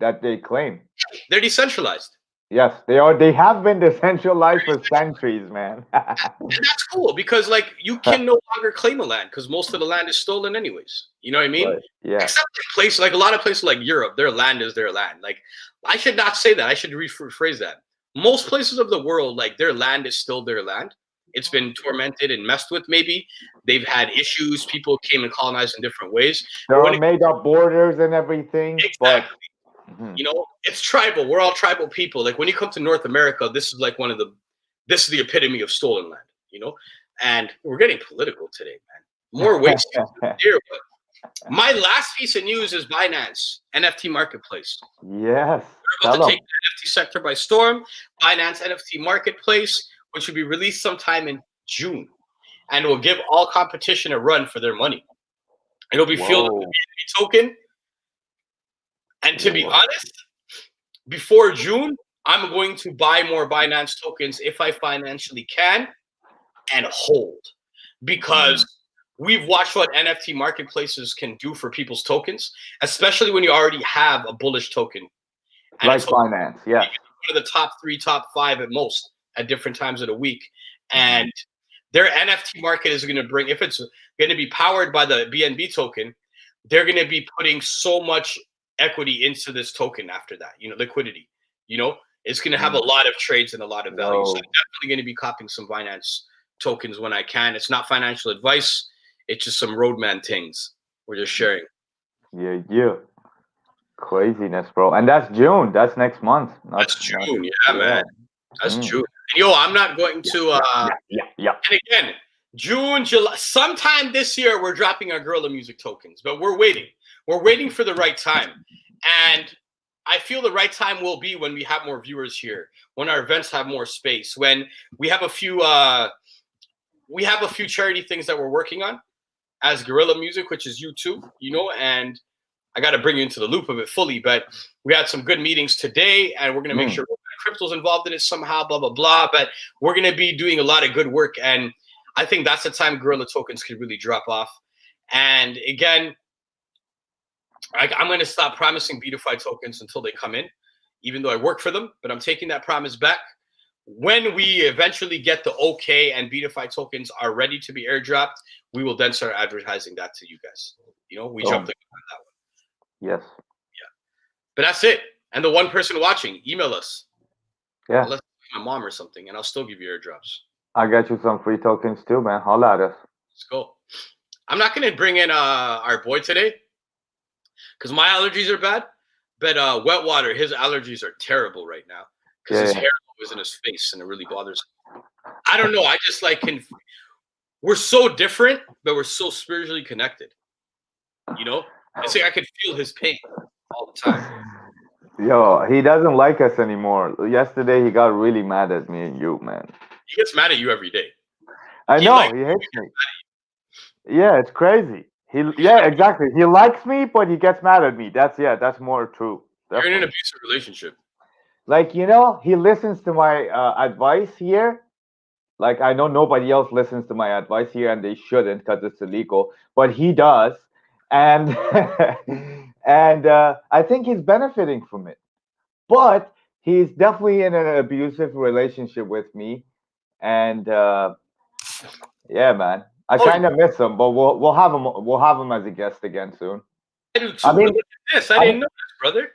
that they claim. They're decentralized. Yes, they are. They have been decentralized for centuries, man. And that's cool because like you can no longer claim a land because most of the land is stolen anyways. You know what I mean? Right. Yeah. Except in places like a lot of places like Europe, their land is their land. Like I should not say that. I should rephrase that. Most places of the world, like their land is still their land. It's been tormented and messed with. Maybe they've had issues. People came and colonized in different ways. There are made up borders and everything. Exactly. But you know, it's tribal. We're all tribal people. Like when you come to North America, this is like this is the epitome of stolen land, you know? And we're getting political today, man. More waste here. But my last piece of news is Binance, NFT marketplace. yes, We're about to take the NFT sector by storm. Binance NFT marketplace, which will be released sometime in June. And will give all competition a run for their money. It'll be fueled with the BNB token. And to be honest, before June, I'm going to buy more Binance tokens if I financially can and hold, because we've watched what NFT marketplaces can do for people's tokens, especially when you already have a bullish token. And like Binance, yeah. One of the top 3, top 5 at most at different times of the week. And their NFT market is going to bring, if it's going to be powered by the BNB token, they're going to be putting so much equity into this token after that, you know, liquidity, you know, it's going to have a lot of trades and a lot of value. So I'm definitely going to be copying some Binance tokens when I can. It's not financial advice. It's just some Roadman things we're just sharing. Yeah. Craziness, bro. And that's June. That's next month. That's June. Yeah, man. That's June. And yo, I'm not going to, yeah. And again, June, July, sometime this year, we're dropping our Guerrilla Music tokens, but we're waiting. We're waiting for the right time. And I feel the right time will be when we have more viewers here, when our events have more space, when we have a few charity things that we're working on as Guerrilla Music, which is YouTube, you know, and I got to bring you into the loop of it fully, but we had some good meetings today, and we're going to make sure crypto's involved in it somehow, blah, blah, blah, but we're going to be doing a lot of good work, and I think that's the time Guerrilla tokens could really drop off. And again, I'm going to stop promising BeatFi tokens until they come in, even though I work for them, but I'm taking that promise back. When we eventually get the okay and BeatFi tokens are ready to be airdropped, we will then start advertising that to you guys. You know, we jumped the gun on that one. Yes. Yeah. But that's it. And the one person watching, email us. Yeah. Unless my mom or something, and I'll still give you airdrops. I got you some free tokens too, man. Holla at us. Let's go. I'm not going to bring in our boy today because my allergies are bad. But Wet Water, his allergies are terrible right now because his hair was in his face and it really bothers him. I don't know. I just like we're so different, but we're so spiritually connected. You know? It's like I could feel his pain all the time. Yo, he doesn't like us anymore. Yesterday, he got really mad at me and you, man. He gets mad at you every day. I know. He hates me. Yeah, it's crazy. Yeah, exactly. He likes me, but he gets mad at me. That's more true. You're in an Definitely. abusive relationship. Like, he listens to my advice here. Like, I know nobody else listens to my advice here, and they shouldn't because it's illegal, but he does, and and I think he's benefiting from it. But he's definitely in an abusive relationship with me, and yeah, man, I Oh, kind of miss him. But we'll have him as a guest again soon. I do I too. But mean, look at this. I I didn't mean, know this, brother.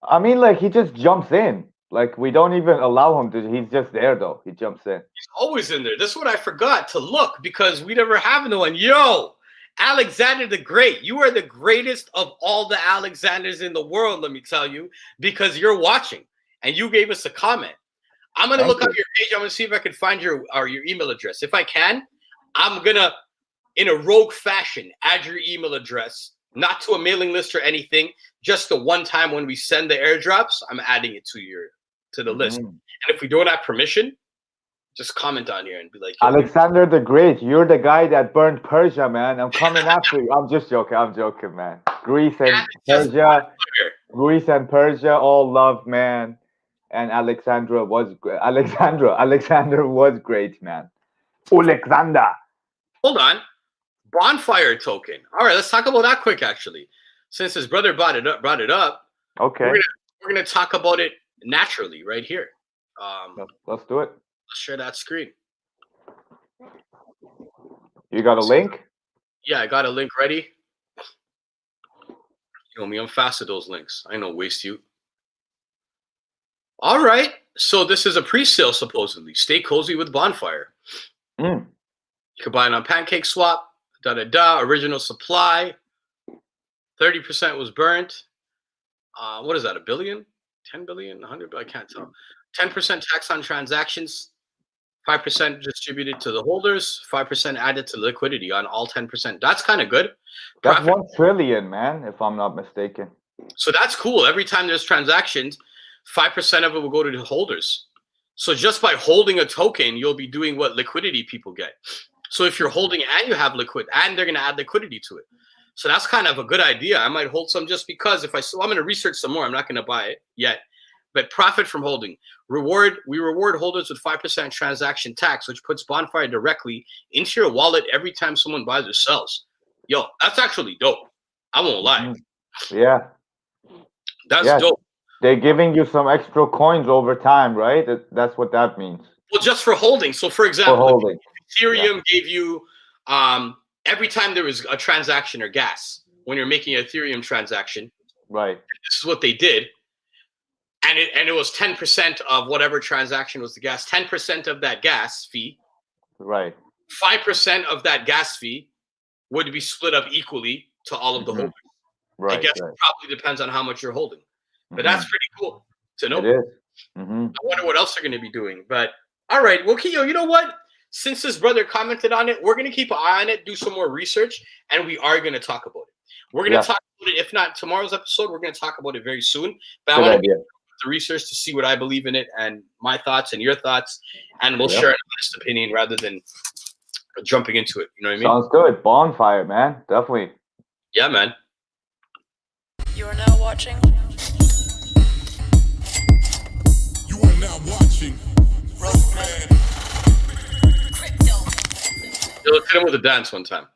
I mean, like he just jumps in. Like we don't even allow him to. He's just there though. He jumps in. He's always in there. This is what I forgot to look because we never have no one. Yo, Alexander the Great. You are the greatest of all the Alexanders in the world, let me tell you, because you're watching and you gave us a comment. I'm gonna Thank look up you. your page. I'm gonna see if I can find your email address. If I can, I'm gonna, in a rogue fashion, add your email address, not to a mailing list or anything, just the one time when we send the airdrops, I'm adding it to the list. Mhm. And if we don't have permission, just comment on here and be like, yo, Alexander the Great, you're the guy that burned Persia, man. I'm coming after you. I'm just joking. I'm joking, man. Greece and just Persia, here. Greece and Persia, all love, man. And Alexandra was great. Alexander was great, man. Alexander. Hold on. Bonfire token. All right, let's talk about that quick actually. Since his brother brought it up, Okay, we're gonna talk about it naturally right here. let's do it. Let's share that screen. You got a link? Yeah, I got a link ready. You know me, I'm fast at those links. I know waste you. All right. So this is a pre-sale supposedly. Stay cozy with Bonfire. Mm. You can buy it on Pancake Swap. Original supply. 30% was burnt. What is that? A billion? 10 billion? 100? I can't tell. 10% tax on transactions. 5% distributed to the holders. 5% added to liquidity on all 10%. That's kind of good. That's Profit. 1 trillion, man, if I'm not mistaken. So that's cool. Every time there's transactions, 5% of it will go to the holders. So just by holding a token, you'll be doing what liquidity people get. So if you're holding and you have liquid, and they're going to add liquidity to it. So that's kind of a good idea. I might hold some just because I'm going to research some more. I'm not going to buy it yet. But profit from holding. We reward holders with 5% transaction tax, which puts Bonfire directly into your wallet every time someone buys or sells. Yo, that's actually dope. I won't lie. Yeah. That's dope. They're giving you some extra coins over time, right? That's what that means. Well, just for holding. So, for example, For holding. Ethereum gave you every time there was a transaction or gas, when you're making an Ethereum transaction, right? This is what they did, and it was 10% of whatever transaction was the gas. 10% of that gas fee, right? 5% of that gas fee would be split up equally to all of the holders. Right. I guess it probably depends on how much you're holding, but that's pretty cool to know. It is. I wonder what else they're going to be doing. But all right, well, Kio, you know what? Since his brother commented on it, we're going to keep an eye on it, do some more research, and we are going to talk about it. We're going to talk about it. If not tomorrow's episode, we're going to talk about it very soon. But I want to do the research to see what I believe in it and my thoughts and your thoughts, and we'll share an honest opinion rather than jumping into it. You know what I mean? Sounds good. Bonfire, man. Definitely. Yeah, man. You are now watching. You are now watching Roadman. Crypto. Yo, let's hit him with a dance one time.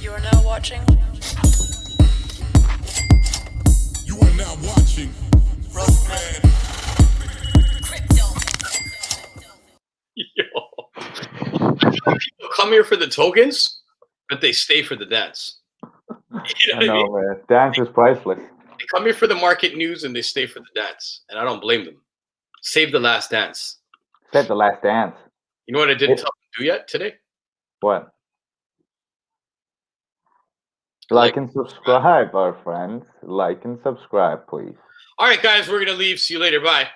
You are now watching. You are now watching Roadman. Crypto. Yo. I feel like people come here for the tokens, but they stay for the dance. You know what I mean? Man. Dance is priceless. They come here for the market news and they stay for the dance. And I don't blame them. Save the last dance. Said the last dance. You know what I didn't tell them to do yet today? What? Like and subscribe, our friends. Like and subscribe, please. All right, guys, we're going to leave. See you later. Bye.